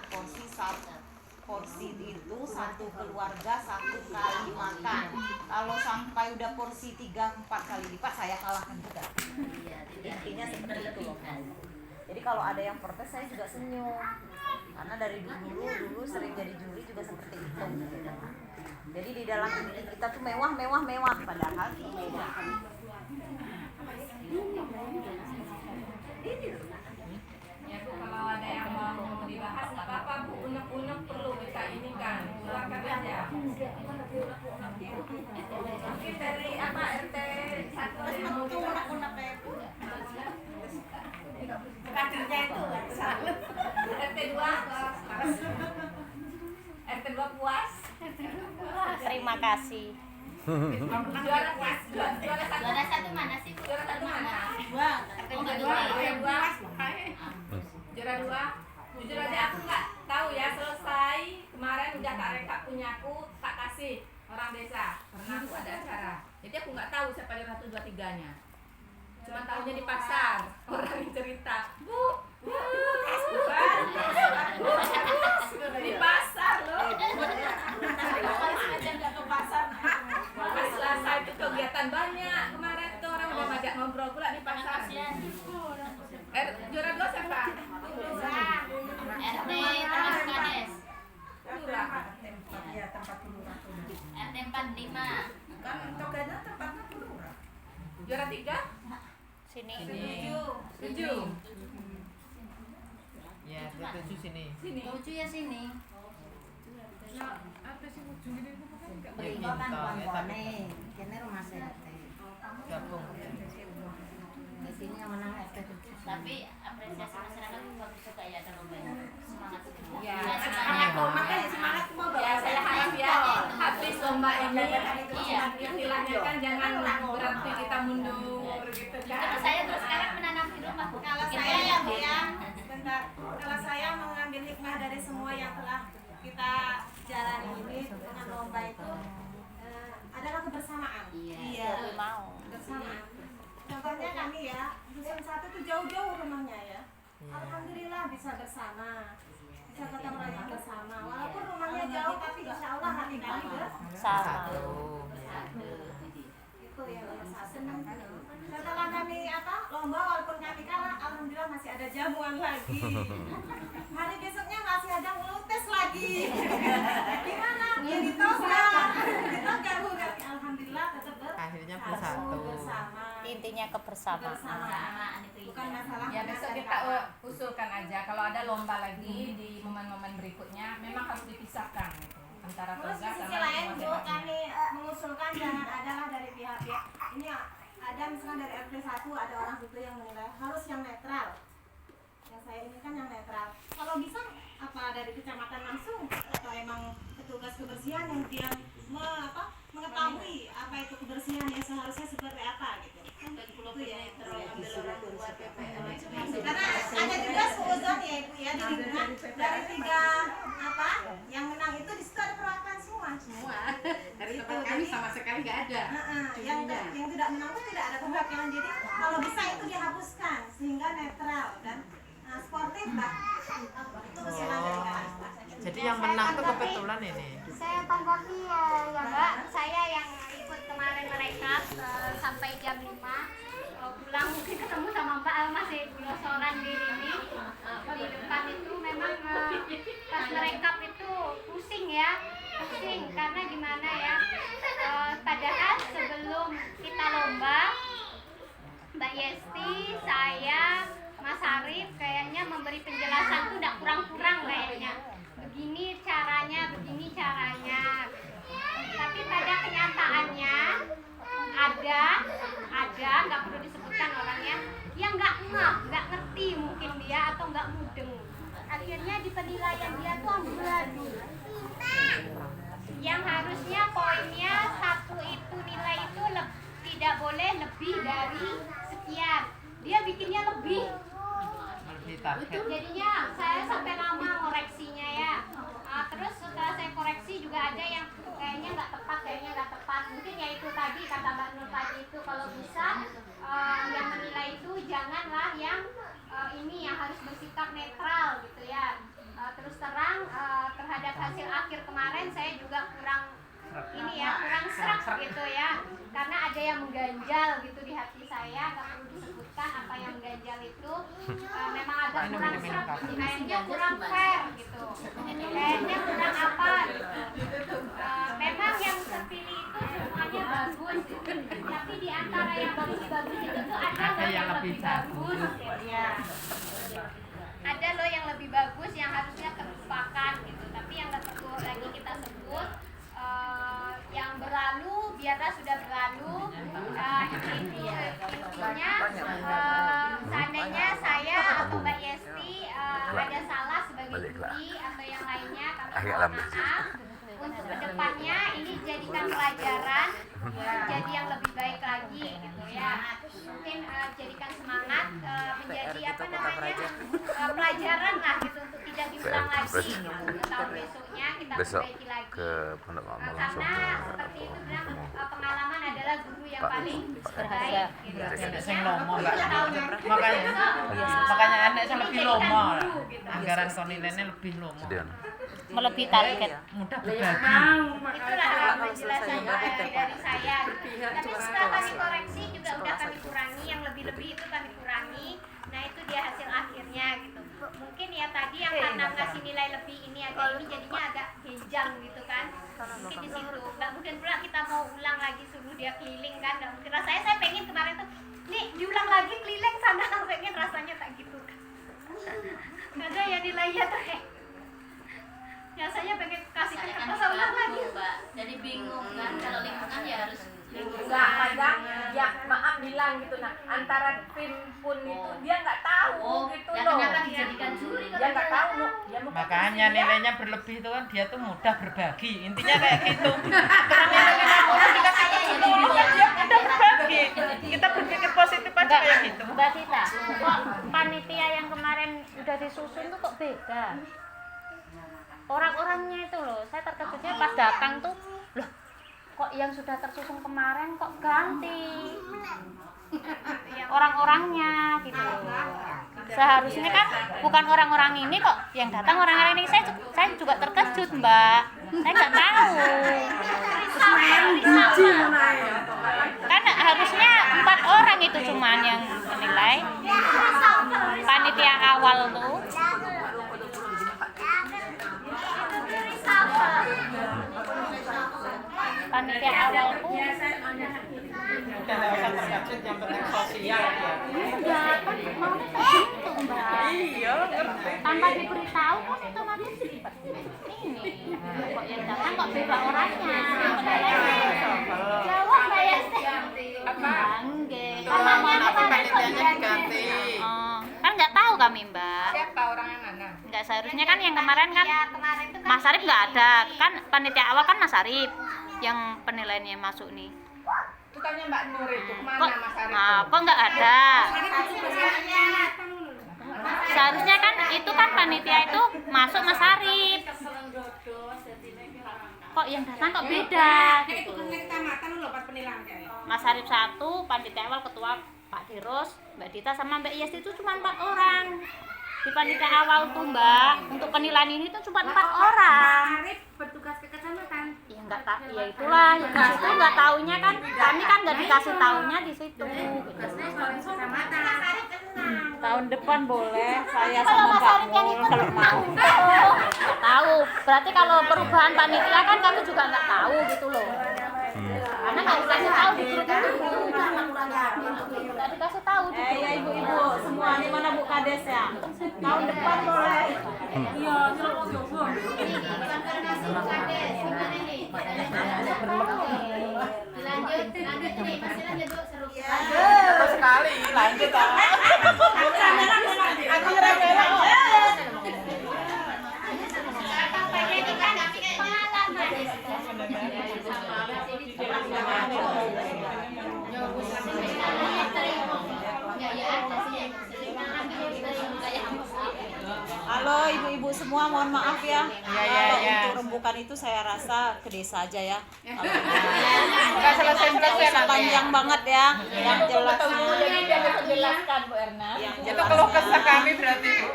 Porsi itu satu keluarga satu kali makan. Kalau sampai udah porsi 3-4 kali lipat saya kalahkan juga. Intinya seperti itu loh. Jadi kalau ada yang protes saya juga senyum. Karena dari dulu sering jadi juri juga seperti itu. Jadi di dalam diri kita tuh mewah padahal tidak. Ya Bu, kalau ada yang mau dibahas nggak apa-apa Bu, unek-unek perlu kita ini kan, keluarkan aja. Mungkin dari apa RT 1 Itu unek-unek kayak Bu. Kadernya itu RT 2 RT 2 puas. Terima kasih. Juara satu. Juara satu mana sih Bu? Juara satu mana? Juara dua. Jujur aja aku nggak tahu ya, selesai kemarin udah tak rekap punya aku, tak kasih orang desa karena aku ada acara. Jadi aku nggak tahu siapa juara 1, 2, 3-nya. Cuma tahunya di pasar orang yang cerita, Bu, di pasar loh. Pas Selasa itu kegiatan banyak kemarin tuh orang udah ngajak ngobrol pula di pasar. Juara 2 siapa? RT termasuk Kades. Lurah. RT 45. kan toganya tempatnya Lurah. Juara 3? Sini. 7. Ya, itu sini. Sini. Lucu ya sini. Ya Berimbang kan kawan-kawane, kene rumah sehat. gabung. Di sini yang menang RT 7. Tapi apresiasi masyarakat itu bagus juga ya ada lomba ini. Semangat semua. Ya, Makanya semangat mau ya saya harap ya habis lomba ini Iya. istilahnya kan jangan berarti kita mundur gitu Terus kan. saya terus sekarang menanam di rumah Bu. Kalau Kita saya ya Bu ya, ya. sebentar. Kalau saya mengambil hikmah dari semua yang telah kita jalani ini dengan lomba itu adalah kebersamaan. Iya. Mau. Kebersamaan. Contohnya kami ya, dusun 1 itu jauh-jauh rumahnya ya. Alhamdulillah bisa bersama. Bisa ketemu lagi bersama. Walaupun rumahnya jauh tapi insya Allah hati kami Sama. itu yang senang. Setelah kami lomba walaupun kami kalah, alhamdulillah masih ada jamuan lagi. Hari besoknya masih ada ngelutes lagi. Gimana? Jadi toga Bu. Alhamdulillah tetap Akhirnya bersatu. bersama. Intinya kebersamaan. Kebersamaan itu bukan masalah. Ya besok kita usulkan aja kalau ada lomba lagi di momen-momen berikutnya memang harus dipisahkan gitu antara Terus toga di sisi sama lain Bu, sehatnya. kami mengusulkan jangan adalah dari pihak-pihak ini ada misalnya dari RT 1 ada orang situ yang menilai harus yang netral. Yang saya ini kan yang netral. Kalau bisa apa dari kecamatan langsung atau emang petugas kebersihan yang dia mengetahui apa itu kebersihan yang seharusnya seperti apa gitu. Itu ya ambil orang buat PPL. Karena ada juga seuzon ya Ibu ya di lingkungan dari 3 yang menang itu di situ ada perwakilan semua. Dari tempat kami sama sekali nggak ada. Yang tidak menang itu tidak ada perwakilan, jadi kalau bisa itu dihapuskan sehingga netral dan sportif lah. Itu usulan dari kami. Jadi yang menang tuh kebetulan ini. Saya tanggapi ya Mbak, saya yang ikut kemarin merekap sampai jam 5 pulang mungkin ketemu sama Mbak masih penasaran di sini di depan itu memang pas merekap itu pusing karena gimana ya padahal sebelum kita lomba Mbak Yesti, saya, Mas Arif kayaknya memberi penjelasan tuh udah kurang-kurang kayaknya begini caranya tapi pada kenyataannya ada nggak perlu disebutkan orangnya yang nggak ngerti mungkin dia atau nggak mudeng. Akhirnya di penilaian dia tuh amburadul. Yang harusnya poinnya 1 itu nilai itu tidak boleh lebih dari sekian. Dia bikinnya lebih. Jadinya saya sampai lama koreksinya ya. Terus setelah saya koreksi juga ada yang kayaknya nggak tepat. Mungkin ya itu tadi kata Mbak Nur tadi itu kalau bisa yang menilai itu janganlah yang ini yang harus bersikap netral gitu ya. Terus terang terhadap hasil akhir kemarin saya juga kurang serak gitu ya, karena ada yang mengganjal gitu di hati saya. Nggak perlu disebutkan apa yang mengganjal itu. Memang agak kurang serak, kayaknya kurang fair gitu, kayaknya kurang apa gitu. Memang yang terpilih itu semuanya bagus gitu. Tapi di antara yang bagus-bagus itu tuh ada yang lebih bagus gitu ya. Ada loh yang lebih bagus yang harusnya terlupakan gitu, tapi yang nggak perlu lagi kita sebut. Yang berlalu biarlah sudah berlalu. Intinya seandainya saya atau Mbak Yesti ada salah sebagai guru atau yang lainnya, kami mohon maaf. Untuk kedepannya ini jadikan pelajaran, jadi yang lebih baik lagi gitu ya. Mungkin jadikan semangat menjadi pelajaran lah gitu untuk tidak diulang lagi gitu. Tahun besoknya kita perbaiki lagi. Karena seperti itu bilang pengalaman adalah guru yang paling baik gitu. Makanya anak saya lebih lomo. Anggaran konilainya lebih lomo. Melebihi target. Mudah berbagi. Itulah penjelasan dari saya. Tapi setelah kami koreksi juga udah kami kurangi, yang lebih-lebih itu kami kurangi. Nah itu dia hasil akhirnya gitu. Mungkin ya tadi yang karena ngasih nilai lebih ini jadinya agak genjang gitu kan. Mungkin di situ. Nggak mungkin pula kita mau ulang lagi suruh dia keliling kan. Nggak mungkin. Saya pengen kemarin tuh, nih diulang lagi keliling sana, pengen rasanya tak gitu kan. Ada ya nilainya tuh biasanya pengen kasih ke kertas ulang lagi. Mbak. Jadi bingung kan kalau lingkungan ya harus Enggak, kadang ya maaf bilang gitu, nah antara tim pun itu dia nggak tahu gitu ya loh. kenapa dijadikan juri Dia nggak tahu loh. Makanya nilainya berlebih itu kan dia tuh mudah berbagi. Intinya kayak gitu. Karena nilainya mudah dikasih ke seluruh dia mudah berbagi. Kita berpikir positif aja kayak gitu. Mbak Tita, kok panitia yang kemarin udah disusun tuh kok beda? Orang-orangnya itu loh, saya terkejutnya pas datang tuh, loh kok yang sudah tersusun kemarin kok ganti orang-orangnya gitu. Seharusnya kan bukan orang-orang ini kok yang datang orang-orang ini. Saya juga terkejut Mbak, saya nggak tahu. Kan harusnya 4 orang itu cuman yang menilai. Panitia awal tuh. Panitia awal tuh terkejut yang penting sosial ya. udah kan maunya begitu Mbak. Iya, ngerti. Tanpa diberitahu kan otomatis ini kok yang datang kok beda orangnya. Jawab Mbak Yesti. Apa? Enggak. Mana panitianya diganti. Oh, kan nggak tahu kami Mbak. Siapa orang yang mana? Nggak seharusnya kan yang kemarin kan Ya kemarin tuh kan Mas Arif nggak ada kan, panitia awal kan Mas Arif yang penilaiannya masuk nih. Itu kan Mbak Nur itu mana Kok Mas Arif? kok nggak ada? Seharusnya kan itu kan panitia itu masuk Mas Arif. Kok yang datang kok beda gitu. Mas Arif 1, panitia awal ketua Pak Diros, Mbak Dita sama Mbak Yesti itu cuma 4 orang. Di panitia awal tuh Mbak, untuk penilaian ini tuh cuma 4 orang. Arif bertugas ke kecamatan. Ya nggak tahu, ya itulah ya di situ nggak taunya kan, kami kan nggak dikasih taunya di situ. Tahun depan boleh saya sama Mbak Mul kalau mau. Nggak tahu, berarti kalau perubahan panitia kan kami juga nggak tahu gitu loh. Karena nggak dikasih tahu di grup itu. Nggak dikasih tahu di grup. Ya ibu-ibu semua di mana Bu Kades ya? Tahun depan boleh. Iya, lanjut nih masih lanjut seru Sekali lanjut. semua mohon maaf ya. Kalau untuk rembukan itu saya rasa ke desa aja ya. Nggak selesai-selesai nanti. Panjang banget ya. Yang jelas. Jadi dia bisa jelaskan Bu Erna. Itu keluh kesah kami berarti Bu.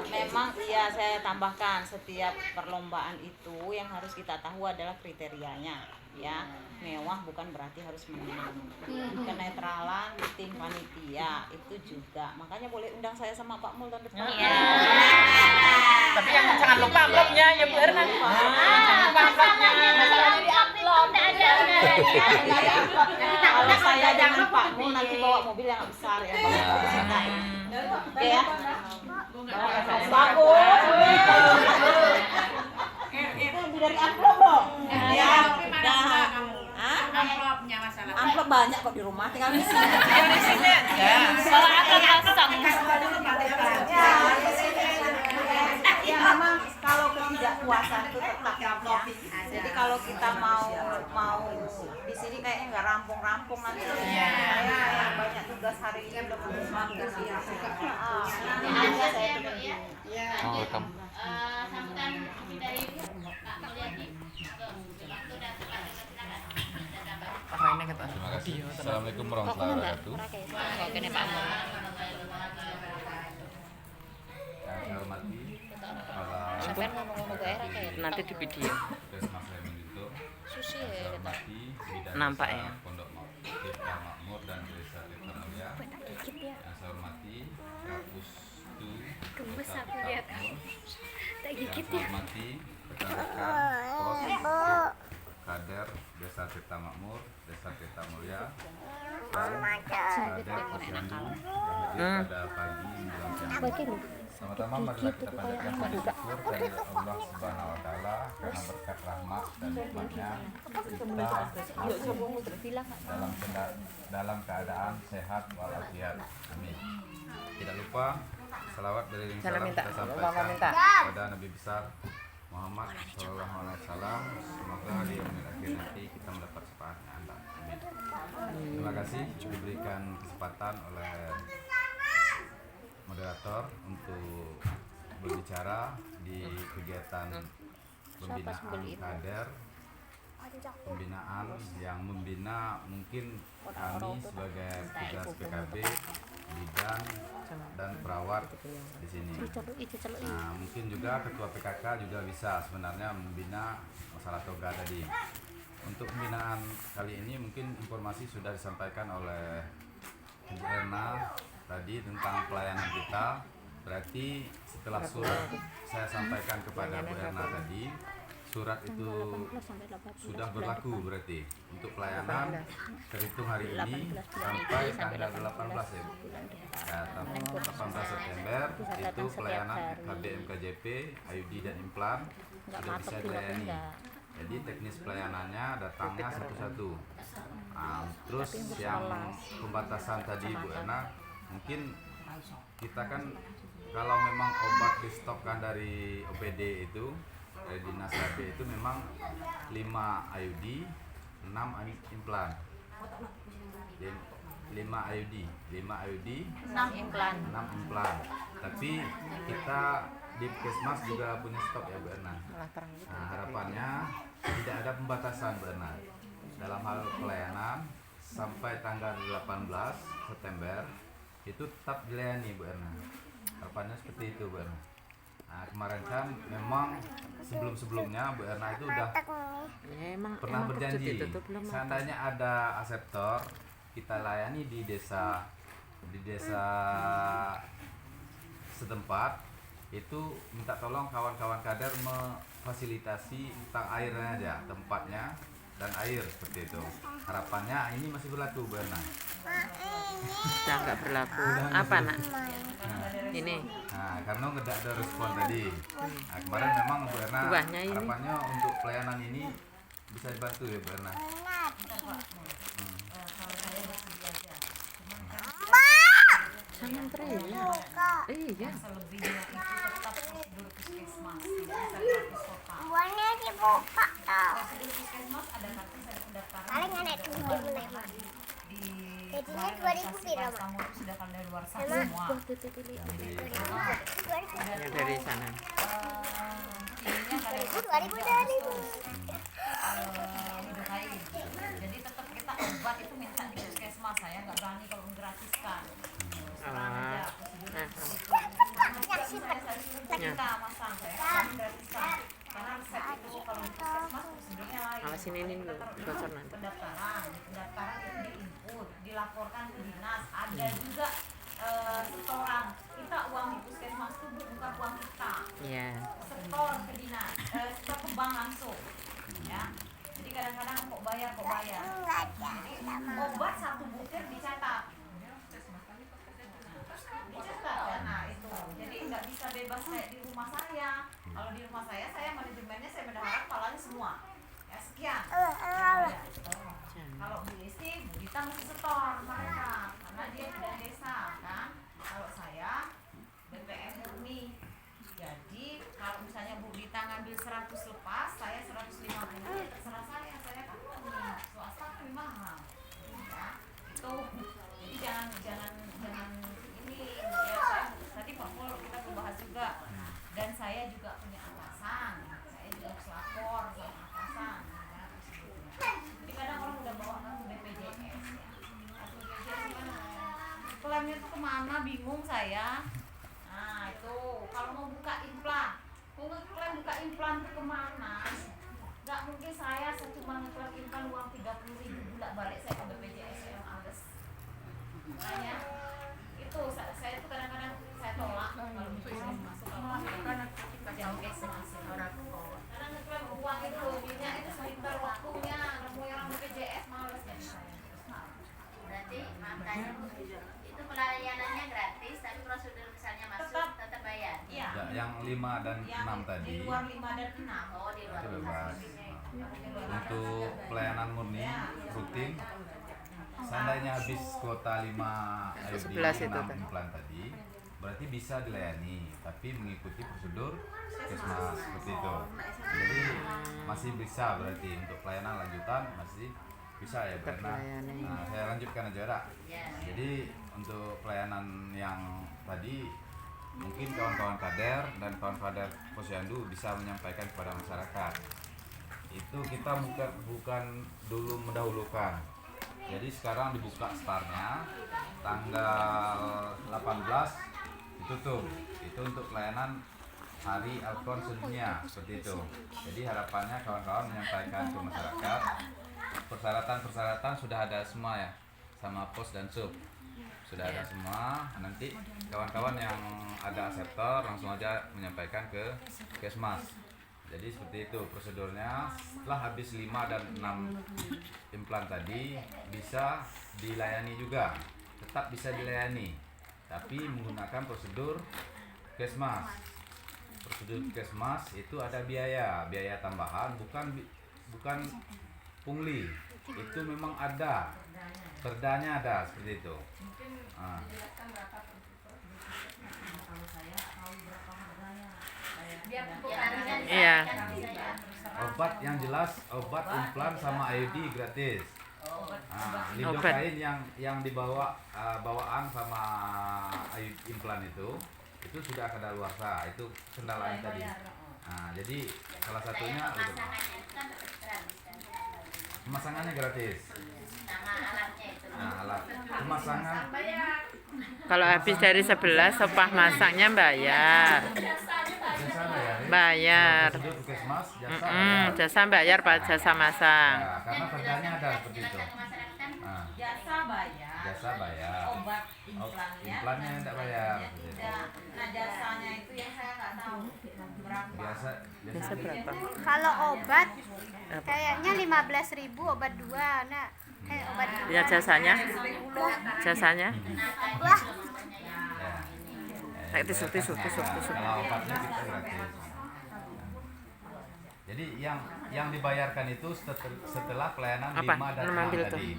Memang iya, saya tambahkan setiap perlombaan itu yang harus kita tahu adalah kriterianya ya. Mewah bukan berarti harus menang. Kenetralan, tim panitia itu juga. Makanya boleh undang saya sama Pak Mul tahun depan. Tapi jangan lupa amplopnya ya Bu Erna. Jangan lupa amplopnya. Masalahnya di upload enggak ada. Kalau saya dengan Pak Mul nanti bawa mobil yang besar ya. Oke ya. Bagus. Itu dari amplop dong. Ya. Amplopnya masalah. Amplop banyak kok di rumah, tinggal isi. Yang di sini aja. Kalau akan kosong. Ya memang kalau ketidakpuasan itu tetap ya. Jadi kalau kita mau di sini kayaknya nggak rampung nanti. Ya, banyak tugas hari ini udah bagus ya. Oh, rekam. Sambutan dari Pak Mulyadi waktu dan tempat Terima kasih. Assalamualaikum warahmatullahi wabarakatuh. Oke nih Pak Mul. Yang saya hormati kepala Sampai ngomong-ngomong Bu Erna kayak Nanti di video. Puskesmas Lemendito. susi Yang saya ya. hormati Bidan Nampak Desa ya. Pondok Tirta Makmur dan Desa Tirta Mulia. Yang saya hormati Kapustu Desa Tirta Makmur. Yang saya hormati rekan-rekan pos kader Desa Tirta Makmur, Desa Tirta Mulia, dan kader posyandu yang hadir pada pagi menjelang siang. Pertama-tama marilah kita panjatkan puji syukur dari Allah Subhanahu wa taala karena berkat rahmat dan nikmatnya kita dalam keadaan sehat walafiat. Amin. Tidak lupa salawat dari salam kita sampaikan kepada Nabi besar Muhammad Sallallahu Alaihi Wasallam. Semoga di yaumil akhir nanti kita mendapat syafaatnya Anda. Amin. Terima kasih diberikan kesempatan oleh moderator untuk berbicara di kegiatan pembinaan kader, pembinaan yang membina mungkin kami sebagai petugas PKB, bidan dan perawat di sini. Nah, mungkin juga ketua PKK juga bisa sebenarnya membina masalah toga tadi. Untuk pembinaan kali ini mungkin informasi sudah disampaikan oleh Bu Erna tadi tentang pelayanan kita. Berarti setelah surat saya sampaikan kepada Bu Erna tadi, surat itu sudah berlaku berarti untuk pelayanan terhitung hari ini sampai tanggal 18 ya Bu. Ya, 18 September itu pelayanan KBM KJP, IUD dan implan sudah bisa dilayani. Jadi teknis pelayanannya datangnya satu-satu. Nah, terus yang pembatasan tadi Bu Erna, mungkin kita kan kalau memang obat distokkan dari OPD itu dari dinas KB itu memang 5 IUD, 6 implan. 5 IUD, 6 implan. 6 implan. Tapi kita di Puskesmas juga punya stok ya Bu Erna. Nah, harapannya tidak ada pembatasan Bu Erna. Dalam hal pelayanan sampai tanggal 18 September itu tetap dilayani Bu Erna. Harapannya seperti itu Bu Erna. Nah, kemarin kan memang sebelum-sebelumnya Bu Erna itu udah pernah berjanji seandainya ada aseptor kita layani di desa setempat itu minta tolong kawan-kawan kader memfasilitasi tentang airnya aja, tempatnya dan air seperti itu. Harapannya ini masih berlaku Bu Erna. Sudah nggak berlaku. Apa nak? Ini. Nah, karena nggak ada respon tadi. Nah, kemarin memang Bu Erna harapannya untuk pelayanan ini bisa dibantu ya Bu Erna. Jangan teriak. Iya. Buahnya dibuka toh. Paling ada 2 bulan. kemarin realisasi paracetamol itu sudah kadaluarsa semua. Yang dari sana. Ininya kadaluarsa lidocaine. Jadi tetap kita obat itu minta di puskesmas, saya nggak berani kalau menggratiskan. Kita masang, saya gratiskan. Karena resep itu kalau di puskesmas prosedurnya lain. Awasin ini dulu, bocor nanti. Pendaftaran itu di-input, dilaporkan ke dinas. Ada juga setoran. Kita uang di puskesmas itu bukan uang kita. Iya. Setor ke dinas, kita ke bank langsung. Ya. Jadi kadang-kadang kok bayar. Jadi obat satu butir dicatat. Dicatat, nah itu. Jadi nggak bisa bebas kayak di rumah saya. Kalau di rumah saya manajemennya saya berharap palanya semua. Ya sekian. Kalau Bu Listi, Bu Dita mesti setor mereka karena dia tidak desa kan. Kalau saya BPM murni. Jadi kalau misalnya Bu Dita ngambil 100 lepas, saya 150, terserah saya kan murni. Swasta kan lebih mahal. Ya, itu. Jadi jangan ini ya, tadi Pak Pol kita bahas juga. Dan saya juga punya atasan. Saya juga harus lapor sama atasan. Ya, jadi kadang orang udah bawa ke BPJS ya. BPJS gimana? Klaimnya tuh kemana? Bingung saya. Nah itu kalau mau buka implan, klaim buka implan tuh kemana? Gak mungkin saya cuma ngeklaim implan uang 30.000 bolak balik saya ke BPJS yang males. Makanya itu saya tuh kadang-kadang saya tolak kalau BPJS masuk ke jauh karena ngeklaim uang itu minyak itu sebentar waktunya, nemu yang BPJS males ya saya. Berarti makanya itu pelayanannya gratis, tapi prosedur misalnya masuk tetap bayar. Iya. Yang 5 dan 6 tadi Di luar 5 dan 6. Oh, di luar itu bebas. Untuk pelayanan murni rutin, seandainya habis kuota 5 IOD 6 implan tadi, berarti bisa dilayani, tapi mengikuti prosedur puskesmas seperti itu. Jadi masih bisa berarti untuk pelayanan lanjutan masih bisa ya, karena saya lanjutkan aja Ra. Jadi untuk pelayanan yang tadi mungkin kawan-kawan kader dan kawan-kawan posyandu bisa menyampaikan kepada masyarakat. Itu kita bukan dulu mendahulukan. Jadi sekarang dibuka startnya tanggal 18 ditutup. Itu untuk pelayanan hari Alkon sedunia seperti itu. Jadi harapannya kawan-kawan menyampaikan ke masyarakat persyaratan sudah ada semua ya, sama pos dan sub sudah ada semua. Nanti kawan-kawan yang ada aseptor langsung aja menyampaikan ke Kesmas. Jadi seperti itu prosedurnya. Setelah habis 5 dan 6 implan tadi bisa dilayani juga, tetap bisa dilayani, tapi menggunakan prosedur Kesmas. Prosedur Kesmas itu ada biaya tambahan, bukan pungli. Itu memang ada, perdanya ada seperti itu. Iya. Obat yang jelas, obat implan sama IUD gratis. Lidocaine yang dibawa bawaan sama implan itu sudah kadaluarsa, itu kendalanya tadi. Jadi salah satunya pemasangannya gratis. Alat pemasangan Kalau habis dari 11 sepah masaknya bayar. Bayar. Jasa bayar Pak, jasa masang. Ya, karena perdanya ada seperti itu. Jasa bayar. Obat implannya tidak bayar. Nah, jasanya itu yang saya nggak tahu berapa. Jasa berapa? Kalau obat kayaknya 15.000 obat 2. Nah, obat 2. Ya jasanya? Jasanya? Wah, Tusuk. Kalau obatnya kita gratis. Jadi yang dibayarkan itu setelah pelayanan Apa? 5 dan 6 Ambil tuh. tadi.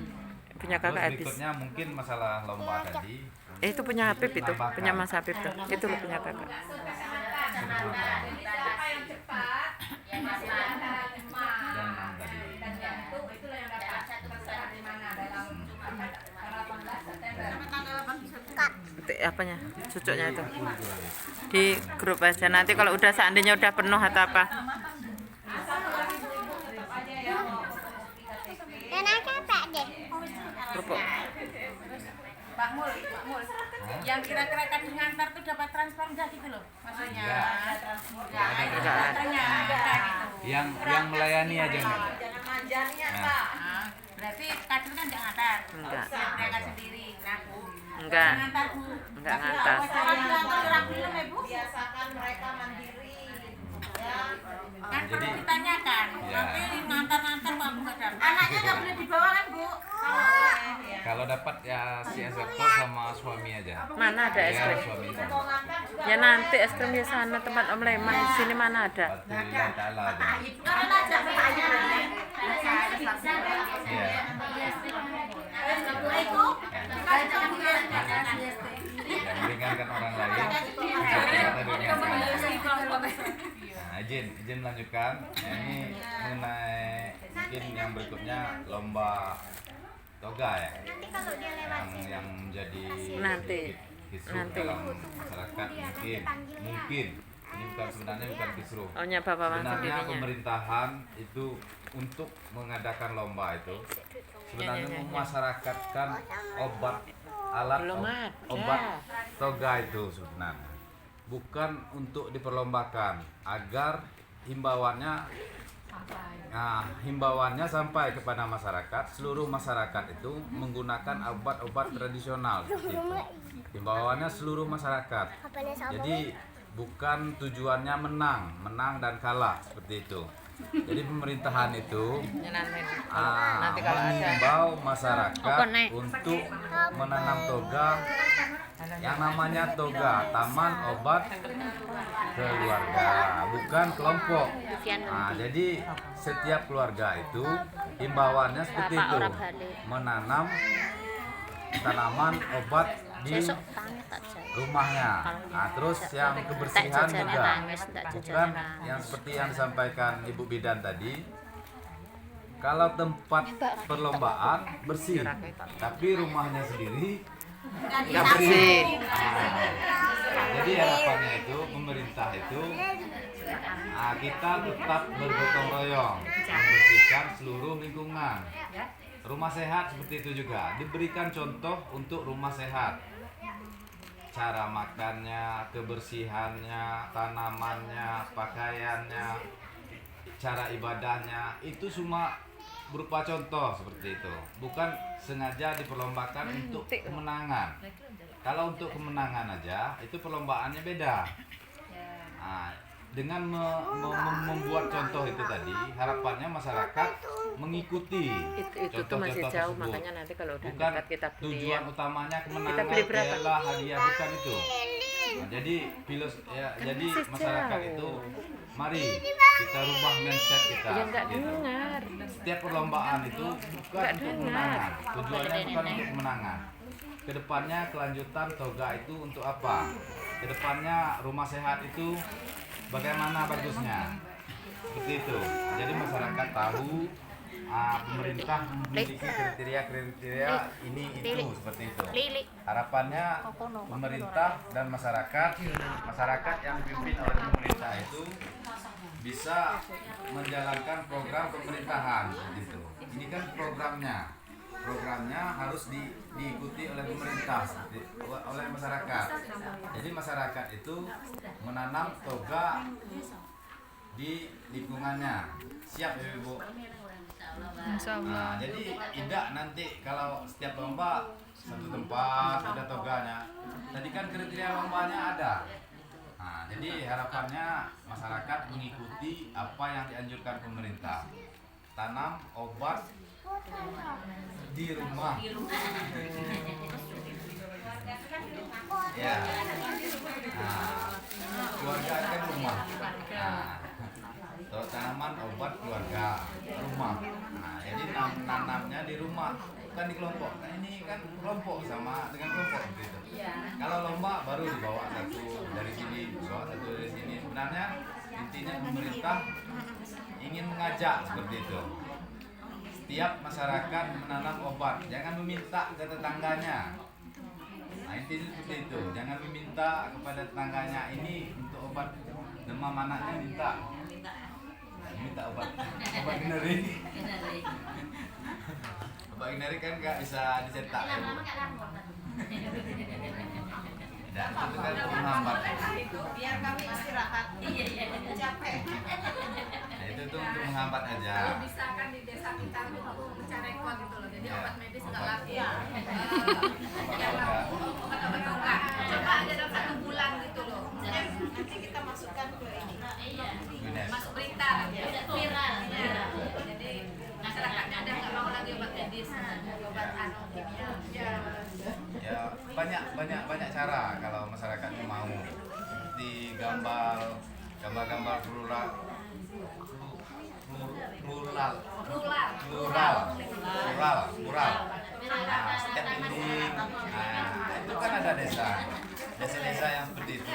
Punya Terus kakak habis. berikutnya mungkin masalah lomba tadi. Itu punya Habib itu, punya Mas Habib tuh. Itu loh punya kakak. Jadi siapa yang cepat, yang masih ada lemah. Dan 6 tadi. Dan itu itulah yang dapat terserah di mana dalam 18 apanya cucuknya itu di grup aja. Nanti kalau udah seandainya udah penuh atau apa. Kerupuk. Pak Mul, yang kira-kira kadang ngantar tuh dapat transfer enggak gitu loh? Maksudnya transfernya Yang melayani aja enggak? jangan manja nih ya, Pak. Berarti kader kan enggak ngantar. Enggak. Mereka sendiri ngaku. Enggak. Ngantar Bu. Enggak ngantar. Orang belum ya, Bu? Biasakan mereka mandiri. Kan perlu ditanyakan. Ya. Nanti ngantar-ngantar Pak Bu kadang. Anaknya nggak boleh dibawa kan, Bu? Kalau dapat ya si eksekutor sama suami aja. Mana ada es Ya, krim? suami sama. Ya nanti es krim di sana tempat Om Leman, di sini mana ada? Alhamdulillah taala aja. Karena aja bertanya. Iya. Itu Yang meringankan orang lain. Kita meringankan. Nah, izin melanjutkan. Ini mengenai mungkin yang berikutnya lomba toga ya. Yang menjadi Nanti. kisruh Nanti. dalam masyarakat mungkin ini sebenarnya bukan kisruh. Ohnya Bapak Bang Sebenarnya sendirinya. pemerintahan itu untuk mengadakan lomba itu sebenarnya Ya. memasyarakatkan alat Belum ada. obat toga itu sebenarnya bukan untuk diperlombakan agar himbauannya sampai kepada masyarakat. Seluruh masyarakat itu menggunakan obat-obat tradisional seperti itu. Himbauannya seluruh masyarakat. Jadi bukan tujuannya menang dan kalah seperti itu. Jadi pemerintahan itu Ya, nanti kalau ada. mengimbau masyarakat untuk menanam toga yang namanya toga Taman Obat Keluarga, bukan kelompok. Nah, jadi setiap keluarga itu himbauannya seperti itu, menanam tanaman obat di rumahnya. Nah, terus yang kebersihan juga, bukan yang seperti yang disampaikan Ibu Bidan tadi. Kalau tempat perlombaan bersih, tapi rumahnya sendiri nggak bersih. Jadi harapannya itu pemerintah itu kita tetap bergotong royong membersihkan seluruh lingkungan. Rumah sehat seperti itu juga diberikan contoh untuk rumah sehat. Cara makannya, kebersihannya, tanamannya, pakaiannya, cara ibadahnya itu semua berupa contoh seperti itu. Bukan sengaja diperlombakan untuk kemenangan. Kalau untuk kemenangan aja itu perlombaannya beda. Nah, dengan membuat contoh itu tadi harapannya masyarakat mengikuti Itu tuh masih contoh-contoh jauh, tersebut. makanya nanti kalau udah Bukan dekat kita beli tujuan yang utamanya kita kemenangan, beli berapa? piala, hadiah, bukan itu. Nah, jadi jadi masih masyarakat jauh. itu mari kita rubah mindset kita. Ya nggak gitu. dengar. Setiap perlombaan itu bukan Nggak untuk dengar. kemenangan. Tujuannya bukan untuk kemenangan. Kedepannya kelanjutan toga itu untuk apa? Kedepannya rumah sehat itu bagaimana bagusnya? Seperti itu. Jadi masyarakat tahu pemerintah memiliki kriteria ini itu seperti itu. Harapannya pemerintah dan masyarakat yang dipimpin oleh pemerintah itu bisa menjalankan program pemerintahan gitu. Ini kan programnya harus diikuti oleh pemerintah, oleh masyarakat. Jadi masyarakat itu menanam toga di lingkungannya. Siap ya Ibu? Nah, jadi tidak nanti kalau setiap lomba satu tempat ada toganya. Tadi kan kriteria lombanya ada. Nah, jadi harapannya masyarakat mengikuti apa yang dianjurkan pemerintah. Tanam obat di rumah. Ya. Nah, keluarga kan rumah. Nah, tanaman obat keluarga rumah. Nah, jadi nanamnya di rumah, bukan di kelompok. Nah, ini kan kelompok sama dengan kelompok gitu. Kalau lomba baru dibawa satu dari sini, dibawa satu dari sini. Sebenarnya intinya pemerintah ingin mengajak seperti itu. Setiap masyarakat menanam obat, jangan meminta ke tetangganya. Nah intinya seperti itu. Jangan meminta kepada tetangganya ini untuk obat demam anaknya minta obat generik. Obat generik kan nggak bisa dicetak. Tidak, itu kan menghambat. Biar kami istirahat. Capek. Nah, itu tuh untuk menghambat aja. Kalau bisa kan di desa kita itu mencari rekor gitu loh. Jadi obat medis nggak laku. Obat-obat toga. Coba aja dalam 1 bulan gitu loh. Nanti kita masukkan ke ini. Masuk berita. Viral. Jadi masyarakatnya ada nggak mau lagi obat medis, obat kimia. Ya banyak cara kalau masyarakatnya mau di gambar mural. Nah, setiap dinding. Nah, itu kan ada desa yang seperti itu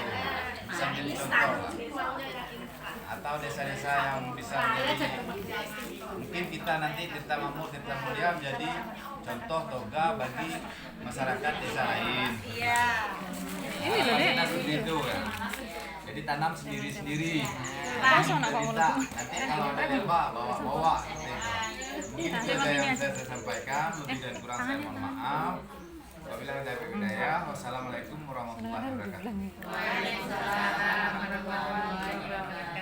bisa menjadi contoh lah. Atau desa-desa yang bisa menjadi mungkin kita nanti Tirta Makmur, Tirta Mulia menjadi contoh toga bagi masyarakat desa lain. Iya. Ini loh deh. Seperti itu kan. Jadi tanam sendiri-sendiri. Nanti kalau ada lomba bawa-bawa. Mungkin itu yang saya sampaikan. Lebih dan kurang saya mohon maaf. Wabillahi taufiq wal hidayah. Wassalamualaikum warahmatullahi wabarakatuh. Waalaikumsalam warahmatullahi wabarakatuh.